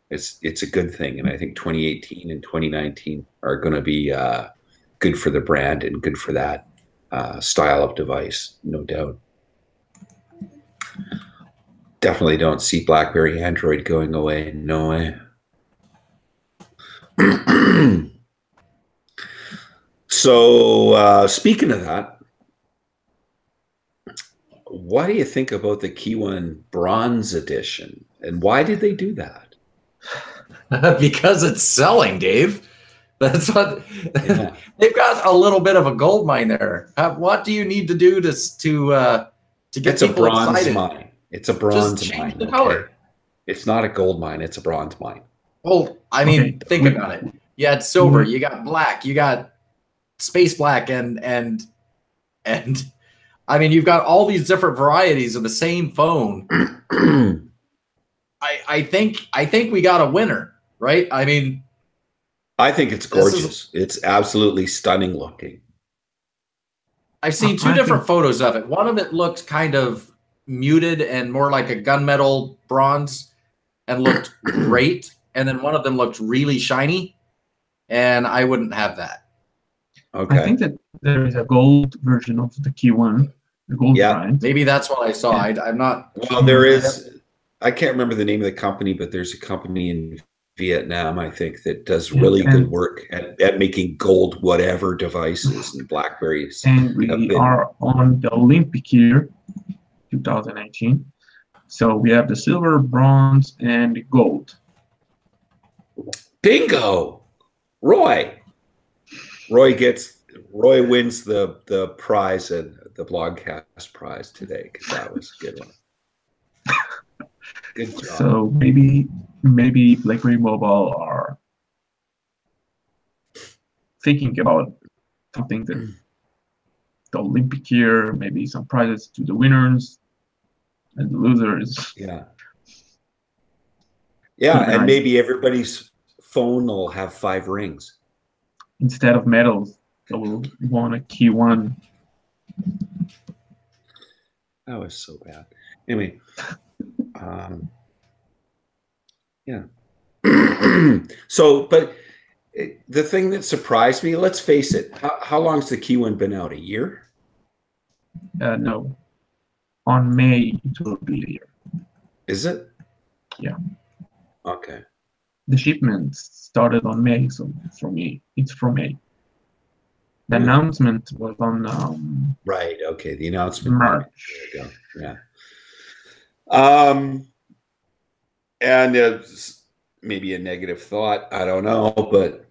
It's a good thing, and I think 2018 and 2019 are going to be good for the brand and good for that style of device, no doubt. Definitely don't see BlackBerry Android going away. No way. So speaking of that, what do you think about the KEYone Bronze Edition, and why did they do that? Because it's selling, Dave. That's what Yeah. they've got a little bit of a gold mine there. What do you need to do to get It's a people bronze excited? mine. It's a bronze Just mine. change the color. It's not a gold mine. It's a bronze mine. Well, I mean, Okay, think we- about it. You had silver, you got black, you got space black, and I mean, you've got all these different varieties of the same phone. I think we got a winner, right? I mean, I think it's gorgeous. It's absolutely stunning looking. I've seen two different photos of it. One of it looked kind of muted and more like a gunmetal bronze and looked great. And then one of them looked really shiny, and I wouldn't have that. Okay. I think that there is a gold version of the KEYone, the gold variant. Maybe that's what I saw. I'm not. Well, there is. I can't remember the name of the company, but there's a company in Vietnam, I think, that does really good work at making gold whatever devices, and BlackBerries. And we are on the Olympic year, 2019. So we have the silver, bronze, and gold. Bingo! Roy wins the prize and the Blogcast prize today, because that was a good one. Good job. So maybe BlackBerry Mobile are thinking about something that the Olympic year, maybe some prizes to the winners and the losers. Yeah, and maybe everybody's phone will have 5 rings instead of medals. They will want a KEYone. That was so bad. Anyway, yeah. So, but the thing that surprised me, let's face it, how long's the KEYone been out? A year? No. On May, it will be a year. Is it? Yeah. Okay. The shipment started on May, so for me, it's from May. The announcement was on right. Okay. The announcement. March. There you go. Yeah. And it's maybe a negative thought, I don't know, but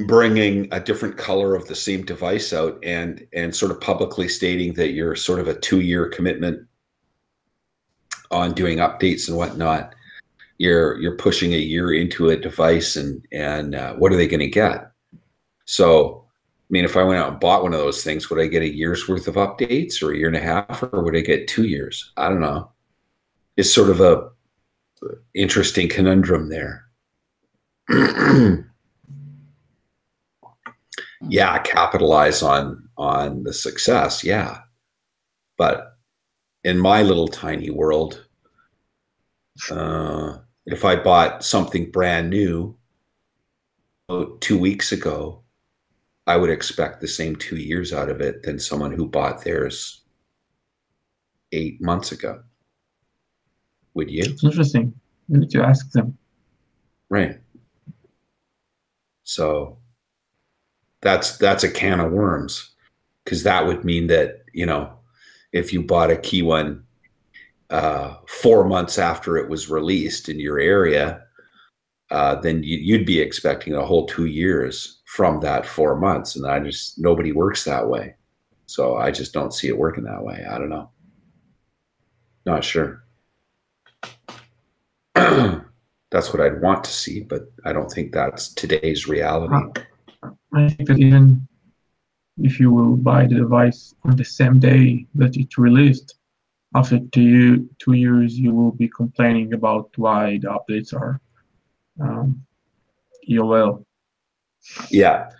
bringing a different color of the same device out and sort of publicly stating that you're sort of a 2-year commitment on doing updates and whatnot, you're pushing a year into a device, and what are they going to get? So, I mean, if I went out and bought one of those things, would I get a year's worth of updates, or a year and a half, or would I get 2 years? I don't know. It's sort of a interesting conundrum there. Yeah, capitalize on the success. Yeah. But in my little tiny world, if I bought something brand new 2 weeks ago, I would expect the same 2 years out of it than someone who bought theirs 8 months ago. Would you? It's interesting. You need to ask them. Right. So that's a can of worms, because that would mean that, if you bought a KEYone 4 months after it was released in your area, then you'd be expecting a whole 2 years from that 4 months. And nobody works that way. So I just don't see it working that way. I don't know. Not sure. That's what I'd want to see, but I don't think that's today's reality. I think that even if you will buy the device on the same day that it's released, after 2 years, you will be complaining about why the updates are EOL. Yeah.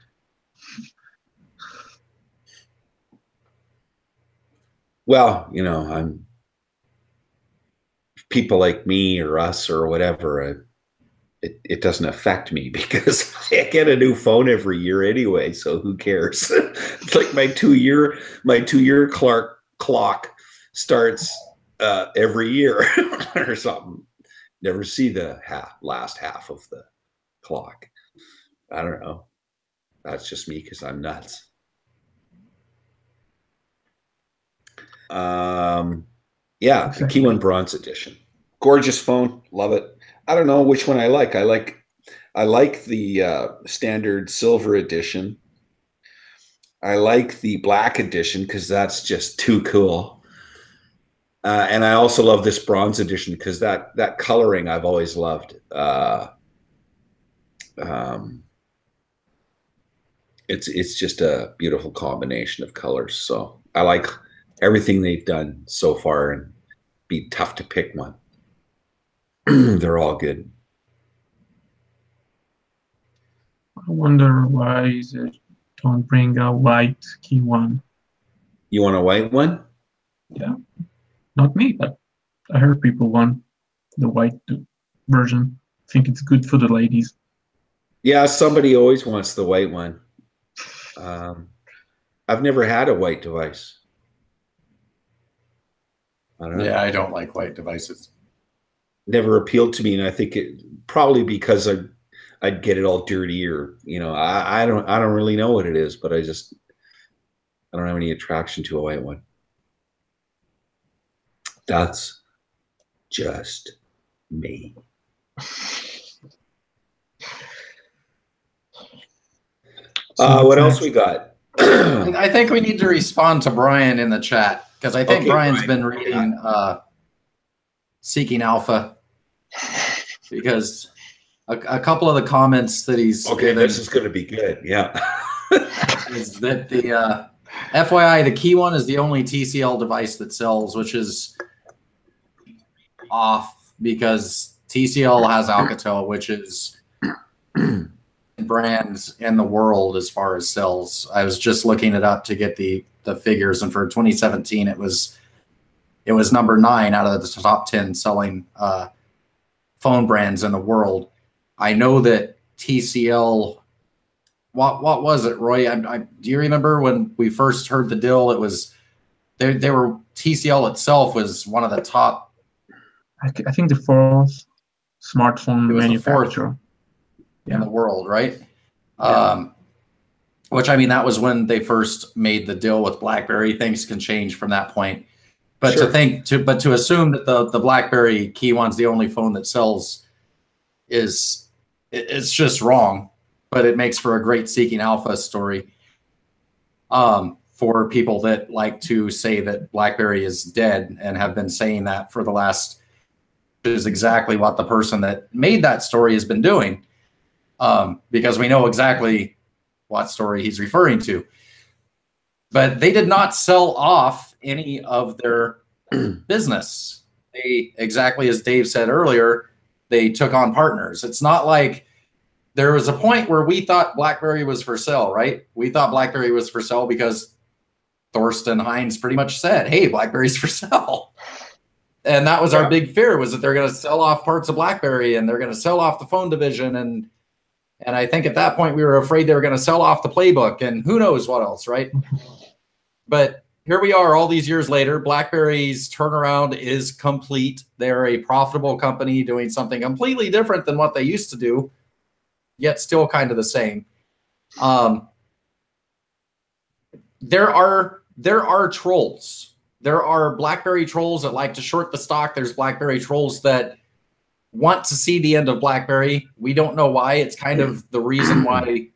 Well, you know, people like me or us or whatever, it doesn't affect me because I get a new phone every year anyway. So who cares? It's like my 2-year clock starts every year or something. Never see the last half of the clock. I don't know. That's just me because I'm nuts. Yeah, the Exactly. KEYone Bronze Edition. Gorgeous phone. Love it. I don't know which one I like. I like the standard silver edition. I like the black edition because that's just too cool. And I also love this bronze edition because that coloring I've always loved. It's just a beautiful combination of colors. So I like everything they've done so far, and be tough to pick one. They're all good. I wonder why is it don't bring a white KEYone. You want a white one? Yeah, not me, but I heard people want the white version. I think it's good for the ladies. Yeah, somebody always wants the white one. I've never had a white device. I don't know. Yeah, I don't like white devices. Never appealed to me, and I think it probably because I'd get it all dirty, or you know, I don't really know what it is, but I don't have any attraction to a white one. That's just me. What else we got? I think we need to respond to Brian in the chat because I think Brian's been reading Seeking Alpha, because a couple of the comments that he's given, this is going to be good. Yeah. is that the FYI, the KEYone is the only TCL device that sells, which is off because TCL has Alcatel, which is brands in the world as far as sales. I was just looking it up to get the figures, and for 2017 it was number 9 out of the top 10 selling phone brands in the world. I know that TCL, what was it, Roy? Do you remember when we first heard the deal? It was they were TCL itself was one of the top. I think the fourth smartphone manufacturer in the world, right? Yeah. Which, I mean, that was when they first made the deal with BlackBerry. Things can change from that point. But sure. to assume that the BlackBerry KEYone's the only phone that sells it's just wrong. But it makes for a great Seeking Alpha story for people that like to say that BlackBerry is dead and have been saying that for the last, is exactly what the person that made that story has been doing. Because we know exactly what story he's referring to. But they did not sell off any of their business. They, exactly as Dave said earlier, they took on partners. It's not like there was a point where we thought BlackBerry was for sale, right? We thought BlackBerry was for sale because Thorsten Heinz pretty much said, hey, BlackBerry's for sale. And that was our big fear, was that they're going to sell off parts of BlackBerry and they're going to sell off the phone division. And I think at that point we were afraid they were going to sell off the playbook and who knows what else, right? But here we are all these years later. BlackBerry's turnaround is complete. They're a profitable company doing something completely different than what they used to do, yet still kind of the same. There are trolls. There are BlackBerry trolls that like to short the stock. There's BlackBerry trolls that want to see the end of BlackBerry. We don't know why. It's kind of the reason why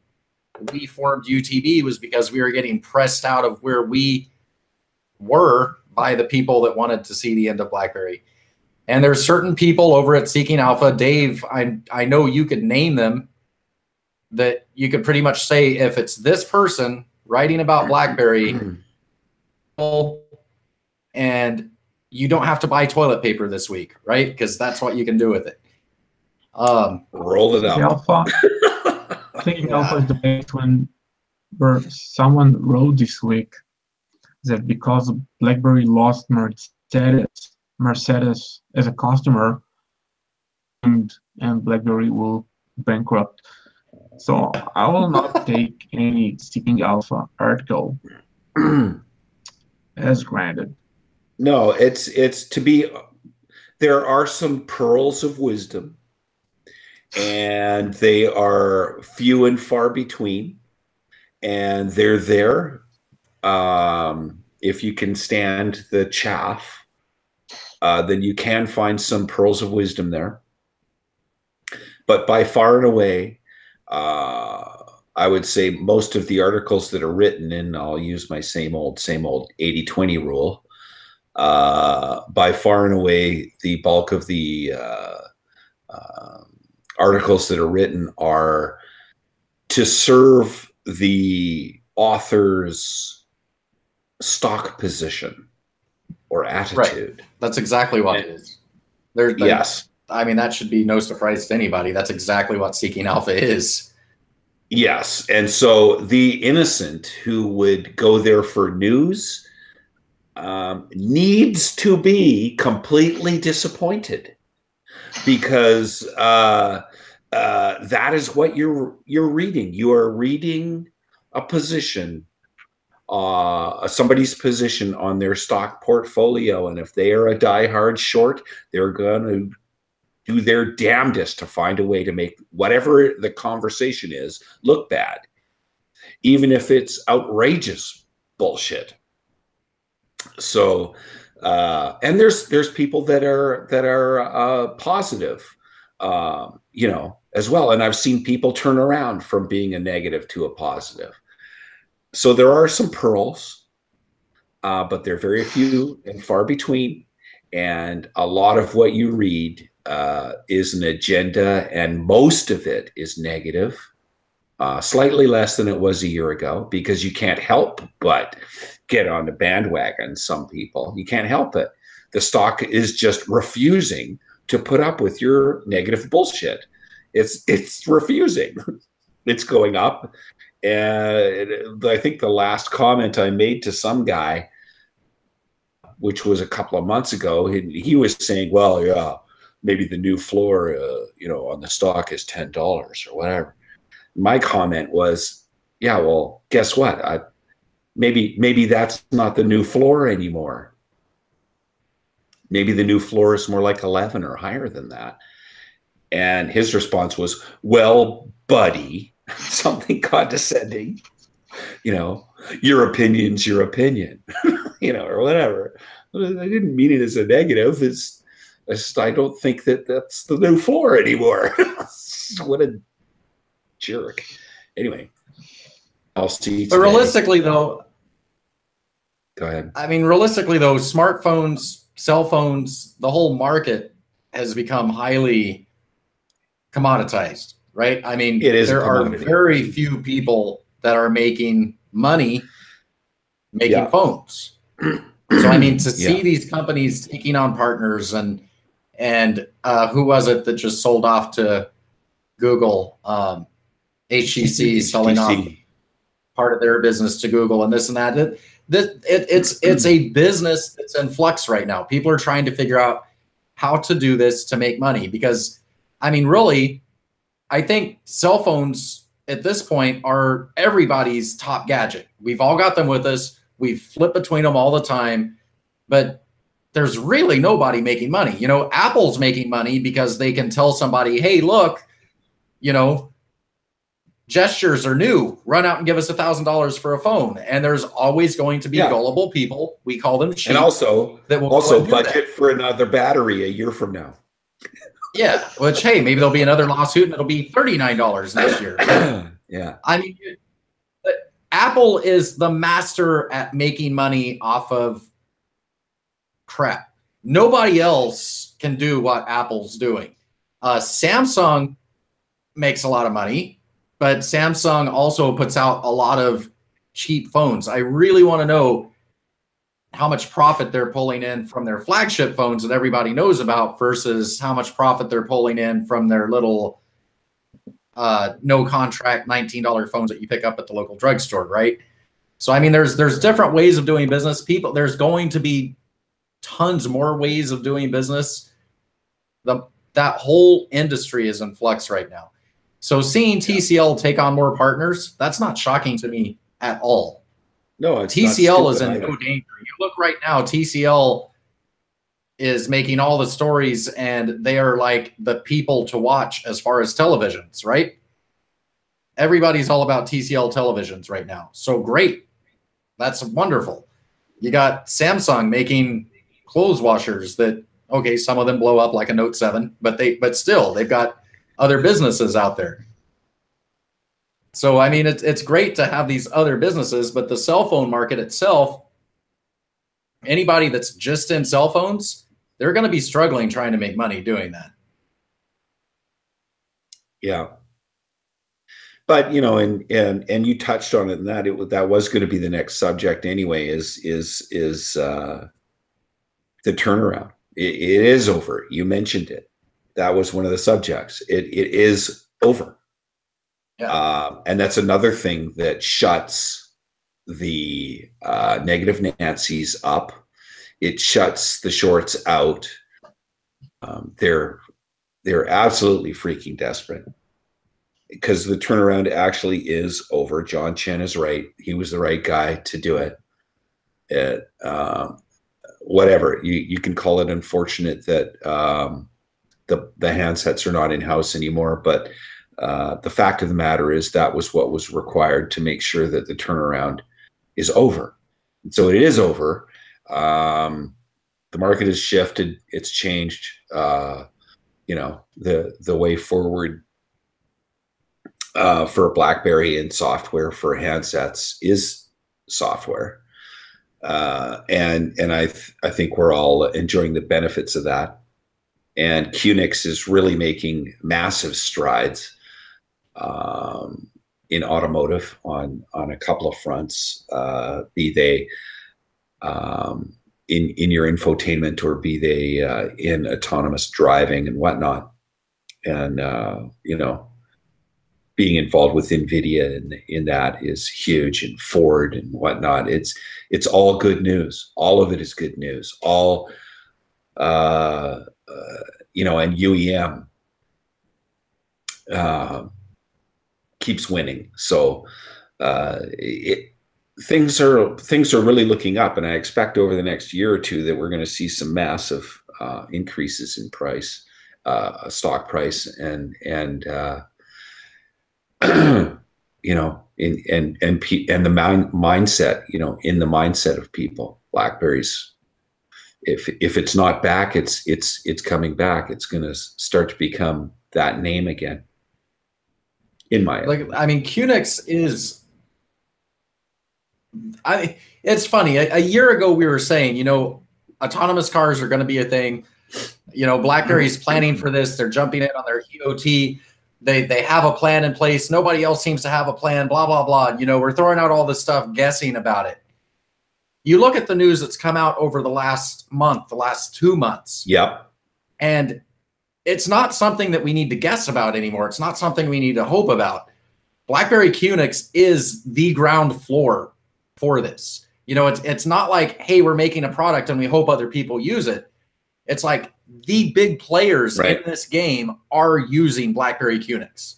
we formed UTB, was because we were getting pressed out of where we were by the people that wanted to see the end of BlackBerry. And there's certain people over at Seeking Alpha, Dave, I know you could name them, that you could pretty much say, if it's this person writing about BlackBerry and you don't have to buy toilet paper this week, right? Because that's what you can do with it. Roll it The up. alpha, I think Yeah. alpha is the best one, where someone wrote this week that because BlackBerry lost Mercedes as a customer, and BlackBerry will bankrupt. So I will not take any Seeking Alpha article as granted. No, it's to be. There are some pearls of wisdom, and they are few and far between, and they're there. If you can stand the chaff, then you can find some pearls of wisdom there. But by far and away, I would say most of the articles that are written, and I'll use my same old 80-20 rule, by far and away, the bulk of the articles that are written are to serve the author's stock position or attitude. Right. That's exactly what it is. Yes. I mean, that should be no surprise to anybody. That's exactly what Seeking Alpha is. Yes. And so the innocent who would go there for news needs to be completely disappointed, because that is what you're reading. You are reading a position, somebody's position on their stock portfolio, and if they are a diehard short, they're going to do their damnedest to find a way to make whatever the conversation is look bad, even if it's outrageous bullshit. So, and there's people that are positive, you know, as well. And I've seen people turn around from being a negative to a positive. So there are some pearls, but they're very few and far between. And a lot of what you read is an agenda, and most of it is negative. Slightly less than it was a year ago, because you can't help but get on the bandwagon. Some people, you can't help it. The stock is just refusing to put up with your negative bullshit. It's refusing. It's going up. And I think the last comment I made to some guy, which was a couple of months ago, he was saying, well, yeah, maybe the new floor, you know, on the stock is $10 or whatever. My comment was, yeah, well, guess what? Maybe that's not the new floor anymore. Maybe the new floor is more like 11 or higher than that. And his response was, well, buddy, something condescending, you know, your opinion's your opinion, you know, or whatever. I didn't mean it as a negative. It's just, I don't think that that's the new floor anymore. What a jerk. Anyway, I'll see. But realistically, though, go ahead. I mean, realistically, though, smartphones, cell phones, the whole market has become highly commoditized, right? I mean, there are very few people that are making money making phones. So, I mean, to see these companies taking on partners, and who was it that just sold off to Google? HTC selling off part of their business to Google, and this and that. It's a business that's in flux right now. People are trying to figure out how to do this to make money, because, I mean, really, I think cell phones at this point are everybody's top gadget. We've all got them with us. We flip between them all the time, but there's really nobody making money. You know, Apple's making money because they can tell somebody, hey, look, you know, gestures are new. Run out and give us $1,000 for a phone. And there's always going to be gullible people. We call them sheep. And also budget that for another battery a year from now. Yeah, which, hey, maybe there'll be another lawsuit and it'll be $39 next year. Yeah. I mean, Apple is the master at making money off of crap. Nobody else can do what Apple's doing. Samsung makes a lot of money, but Samsung also puts out a lot of cheap phones. I really want to know how much profit they're pulling in from their flagship phones that everybody knows about versus how much profit they're pulling in from their little no contract $19 phones that you pick up at the local drugstore, right? So I mean, there's different ways of doing business. There's going to be tons more ways of doing business. That whole industry is in flux right now. So seeing TCL take on more partners, that's not shocking to me at all. No, it's TCL is in no danger. You look right now, TCL is making all the stories, and they are like the people to watch as far as televisions, right? Everybody's all about TCL televisions right now. So great. That's wonderful. You got Samsung making clothes washers that, okay, some of them blow up like a Note 7, but still they've got other businesses out there. So, I mean, it's great to have these other businesses, but the cell phone market itself, anybody that's just in cell phones, they're going to be struggling trying to make money doing that. Yeah. But, you know, and you touched on it, and that was going to be the next subject anyway, is the turnaround. It is over. You mentioned it. That was one of the subjects. It is over. Yeah. And that's another thing that shuts the negative Nancy's up. It shuts the shorts out. They're absolutely freaking desperate because the turnaround actually is over. John Chen is right. He was the right guy to do it. Whatever you can call it, unfortunate that the handsets are not in house anymore, but the fact of the matter is that was what was required to make sure that the turnaround is over. And so it is over. The market has shifted. It's changed. You know, the way forward for BlackBerry and software for handsets is software. And I think we're all enjoying the benefits of that. And QNX is really making massive strides in automotive on a couple of fronts, be they in your infotainment or be they in autonomous driving and whatnot. And you know, being involved with NVIDIA in that is huge, and Ford and whatnot. It's all good news. All of it is good news. All you know, and UEM keeps winning. So things are really looking up, and I expect over the next year or two that we're going to see some massive increases in price, stock price, and you know, and the mindset, you know, in the mindset of people. BlackBerry's, if it's not back, it's coming back. It's going to start to become that name again. In my opinion. I mean, QNX is. It's funny. A year ago, we were saying, you know, autonomous cars are going to be a thing. You know, BlackBerry's planning for this. They're jumping in on their EOT. They have a plan in place. Nobody else seems to have a plan. Blah blah blah. You know, we're throwing out all this stuff, guessing about it. You look at the news that's come out over the last month, the last 2 months. Yep. And it's not something that we need to guess about anymore. It's not something we need to hope about. BlackBerry QNX is the ground floor for this. You know, it's not like, hey, we're making a product and we hope other people use it. It's like the big players in this game are using BlackBerry QNX.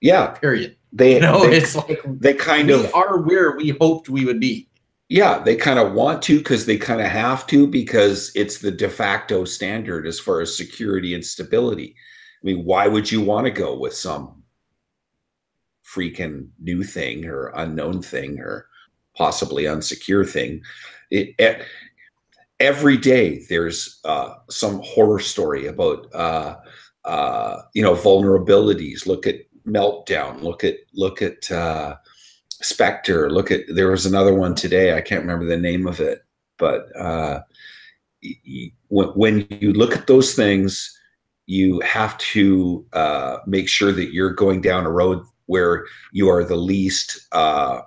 Yeah. Period. It's like they kind of are where we hoped we would be. Yeah, they kind of want to because they kind of have to, because it's the de facto standard as far as security and stability. I mean, why would you want to go with some freaking new thing or unknown thing or possibly unsecure thing? Every day there's some horror story about you know, vulnerabilities. Look at Meltdown. Look at Spectre. There was another one today. I can't remember the name of it, but when you look at those things, you have to make sure that you're going down a road where you are the least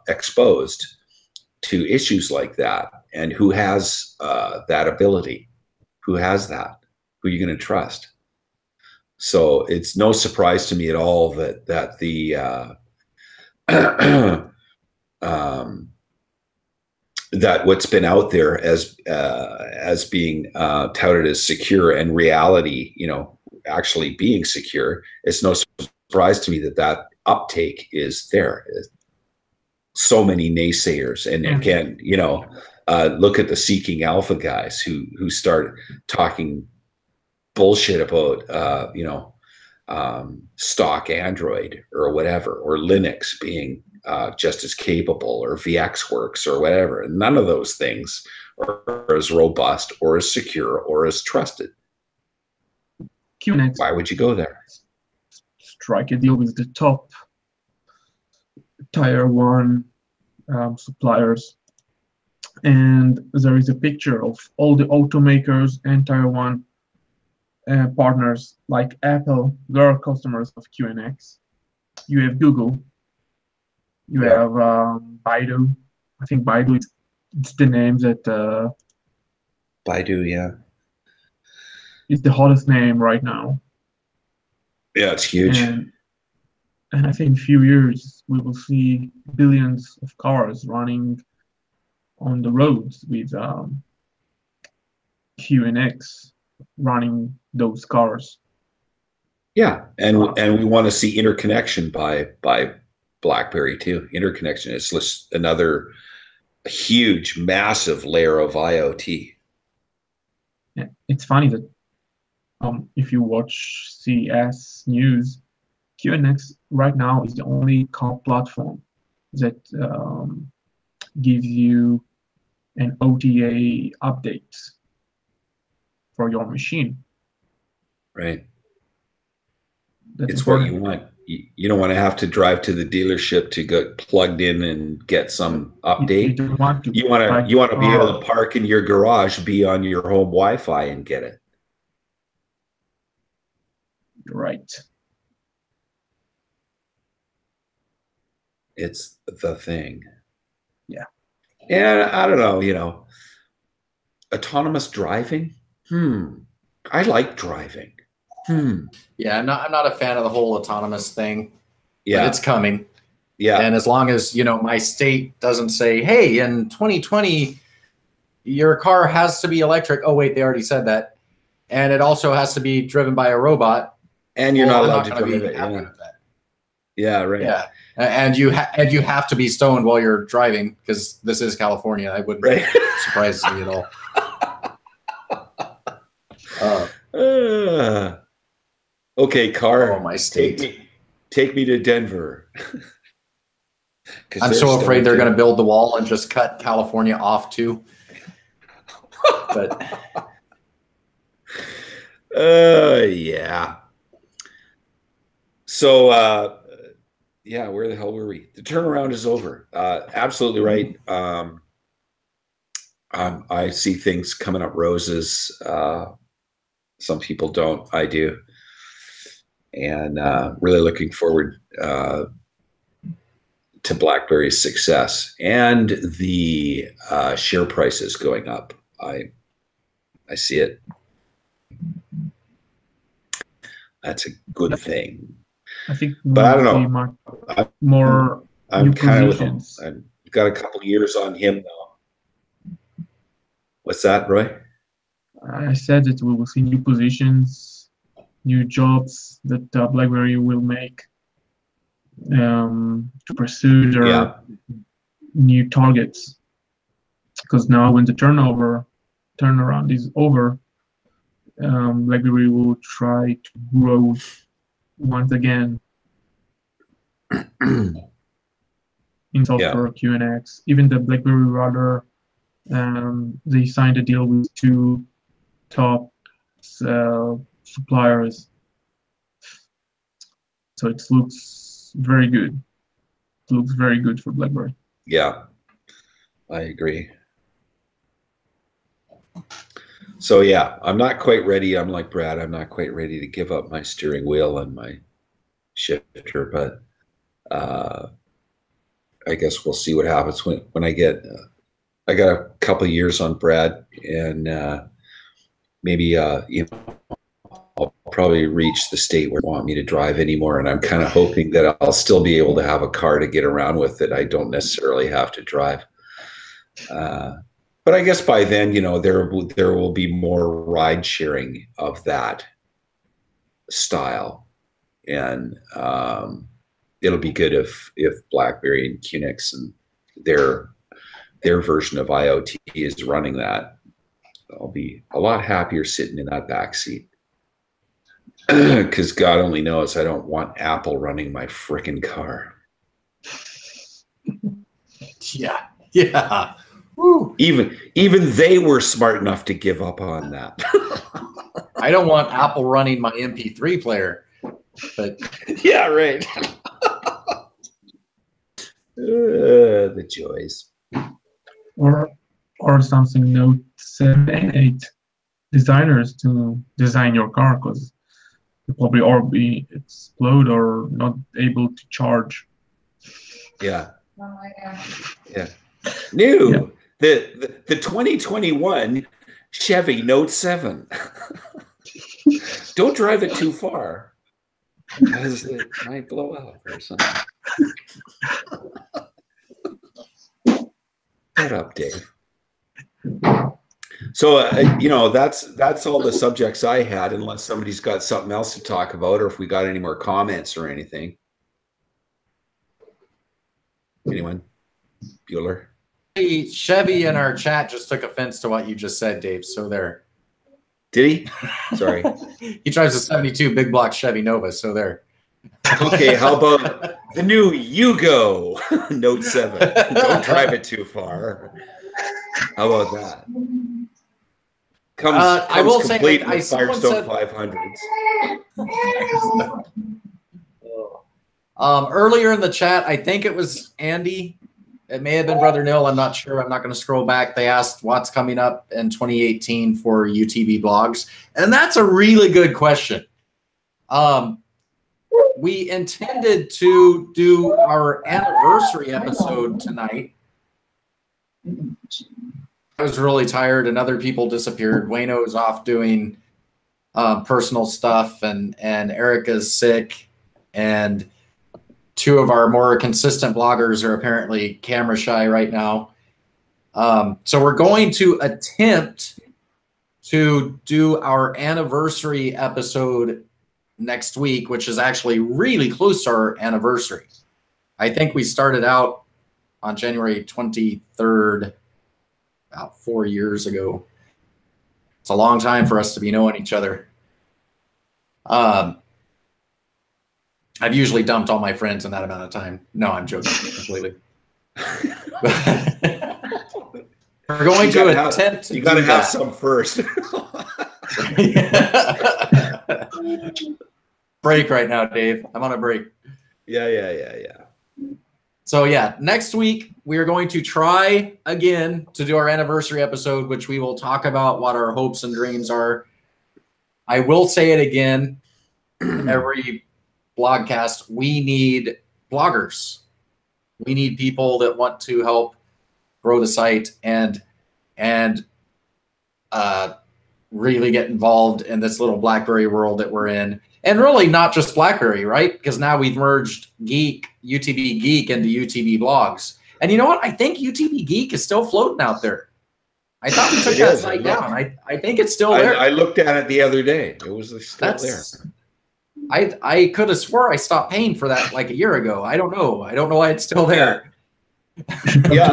exposed to issues like that. and who has that ability? Who has that? Who are you going to trust? So it's no surprise to me at all that the that what's been out there as being touted as secure and reality, actually being secure, it's no surprise to me that uptake is there. So many naysayers, and again, look at the Seeking Alpha guys who start talking bullshit about stock Android or whatever, or Linux being just as capable, or VxWorks or whatever. And none of those things are as robust or as secure or as trusted. QNX, why would you go there? Strike a deal with the top tier 1 suppliers, and there is a picture of all the automakers and tier 1 partners like Apple. They are customers of QNX. You have Google. You have Baidu. I think Baidu it's the name that Baidu, yeah. It's the hottest name right now. Yeah, it's huge. And I think in a few years we will see billions of cars running on the roads with QNX running those cars. Yeah, and we want to see interconnection by BlackBerry too. Interconnection is just another huge, massive layer of IoT. Yeah, it's funny that if you watch CES News, QNX right now is the only car platform that gives you an OTA update for your machine. Right. That's it's important. what you want. You don't want to have to drive to the dealership to get plugged in and get some update. You don't want to. You want to be able to park in your garage, be on your home Wi-Fi, and get it. Right. It's the thing. Yeah. And I don't know, autonomous driving. I like driving. Yeah, I'm not a fan of the whole autonomous thing. Yeah, but it's coming. Yeah, and as long as my state doesn't say, "Hey, in 2020, your car has to be electric." Oh wait, they already said that, and it also has to be driven by a robot. And you're not allowed to drive it. Yeah, right. Yeah, and you have to be stoned while you're driving, because this is California. I wouldn't surprise me at all. Okay, car. Oh, my state. Take me to Denver. I'm so afraid they're going to build the wall and just cut California off too. But yeah. So yeah, where the hell were we? The turnaround is over. Absolutely right. I see things coming up roses. Some people don't. I do. And really looking forward to BlackBerry's success and the share prices going up. I see it. That's a good thing. I think, but I don't know. I'm kind of with him. I've got a couple years on him now. What's that, Roy? I said that we will see new positions, new jobs that BlackBerry will make to pursue their new targets. Because now, when the turnaround is over, BlackBerry will try to grow once again in software QNX. Even the BlackBerry router, they signed a deal with 2 top suppliers. So it looks very good. It looks very good for BlackBerry. Yeah, I agree. So yeah, I'm not quite ready. I'm like Brad. I'm not quite ready to give up my steering wheel and my shifter, but I guess we'll see what happens when I get I got a couple of years on Brad, and maybe you know, I'll probably reach the state where they want me to drive anymore. And I'm kind of hoping that I'll still be able to have a car to get around with that I don't necessarily have to drive. But I guess by then, you know, there will be more ride sharing of that style, and it'll be good if BlackBerry and QNX and their version of IoT is running that. I'll be a lot happier sitting in that back seat. Because God only knows I don't want Apple running my frickin' car. Yeah. Woo. Even they were smart enough to give up on that. I don't want Apple running my MP3 player, but yeah, right. The joys. Or Samsung Note 7 and 8 designers to design your car, because you probably all be explode or not able to charge. Yeah. Yeah. New. Yeah. The 2021 Chevy Note 7. Don't drive it too far, because it might blow out or something. Shut up, Dave. So, you know, that's all the subjects I had, unless somebody's got something else to talk about, or if we got any more comments or anything. Anyone? Bueller? Hey, Chevy in our chat just took offense to what you just said, Dave. So there. Did he? Sorry. He drives a 72 big block Chevy Nova. So there. Okay, how about the new Yugo Note 7? Don't drive it too far. How about that? Comes I will complete say, with Firestone 500s. Earlier in the chat, I think it was Andy. It may have been Brother Nil. I'm not sure. I'm not going to scroll back. They asked what's coming up in 2018 for UTB blogs. And that's a really good question. We intended to do our anniversary episode tonight. I was really tired and other people disappeared. Wayno was off doing personal stuff, and Erica's sick, and two of our more consistent bloggers are apparently camera shy right now. So we're going to attempt to do our anniversary episode next week, which is actually really close to our anniversary. I think we started out on January 23rd, about 4 years ago. It's a long time for us to be knowing each other. I've usually dumped all my friends in that amount of time. No, I'm joking completely. We're going to attempt. You got to have some first. Break right now, Dave. I'm on a break. Yeah. So yeah, next week we are going to try again to do our anniversary episode, which we will talk about what our hopes and dreams are. I will say it again. Every blogcast, we need bloggers. We need people that want to help grow the site and really get involved in this little BlackBerry world that we're in. And really not just BlackBerry, right? Because now we've merged UTB Geek into UTB Blogs. And you know what? I think UTB Geek is still floating out there. I thought we took that site down. I think it's still there. I looked at it the other day. It was still there. I could have swore I stopped paying for that like a year ago. I don't know. I don't know why it's still there. Yeah,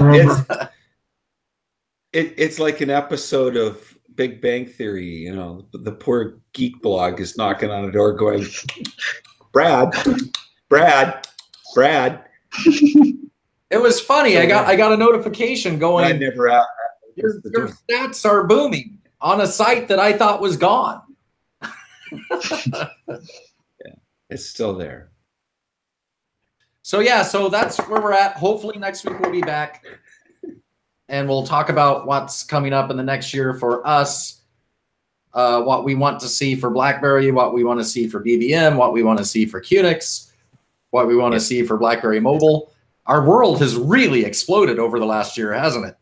it's like an episode of Big Bang Theory. You know, the poor geek blog is knocking on the door going, Brad. It was funny. I got a notification going, I never your stats are booming on a site that I thought was gone. Yeah, it's still there. So yeah, so that's where we're at. Hopefully next week we'll be back and we'll talk about what's coming up in the next year for us, what we want to see for BlackBerry, what we want to see for BBM, what we want to see for QNX, what we want to see for BlackBerry Mobile. Our world has really exploded over the last year, hasn't it?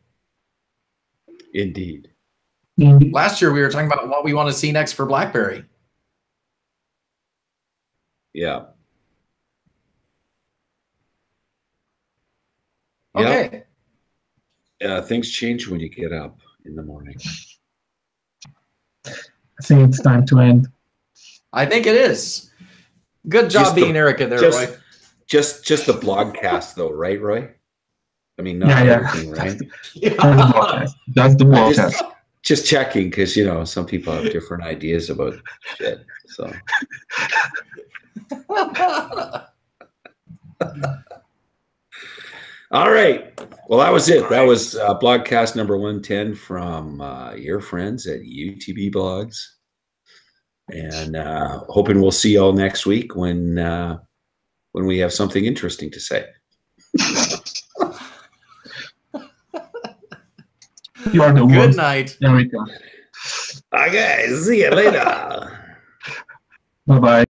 Indeed. Last year we were talking about what we want to see next for BlackBerry. Yeah. Okay. Things change when you get up in the morning. I think it's time to end. I think it is. Good job being Erica there, Roy. Just the blogcast, though, right, Roy? I mean, not everything, right? That's the blogcast. Just checking, because some people have different ideas about shit. So. All right. Well, that was it. That was blogcast number 110 from your friends at UTB Blogs. And hoping we'll see y'all next week when we have something interesting to say. You are the Good worst. night. There we go. Okay, see you later. Bye-bye.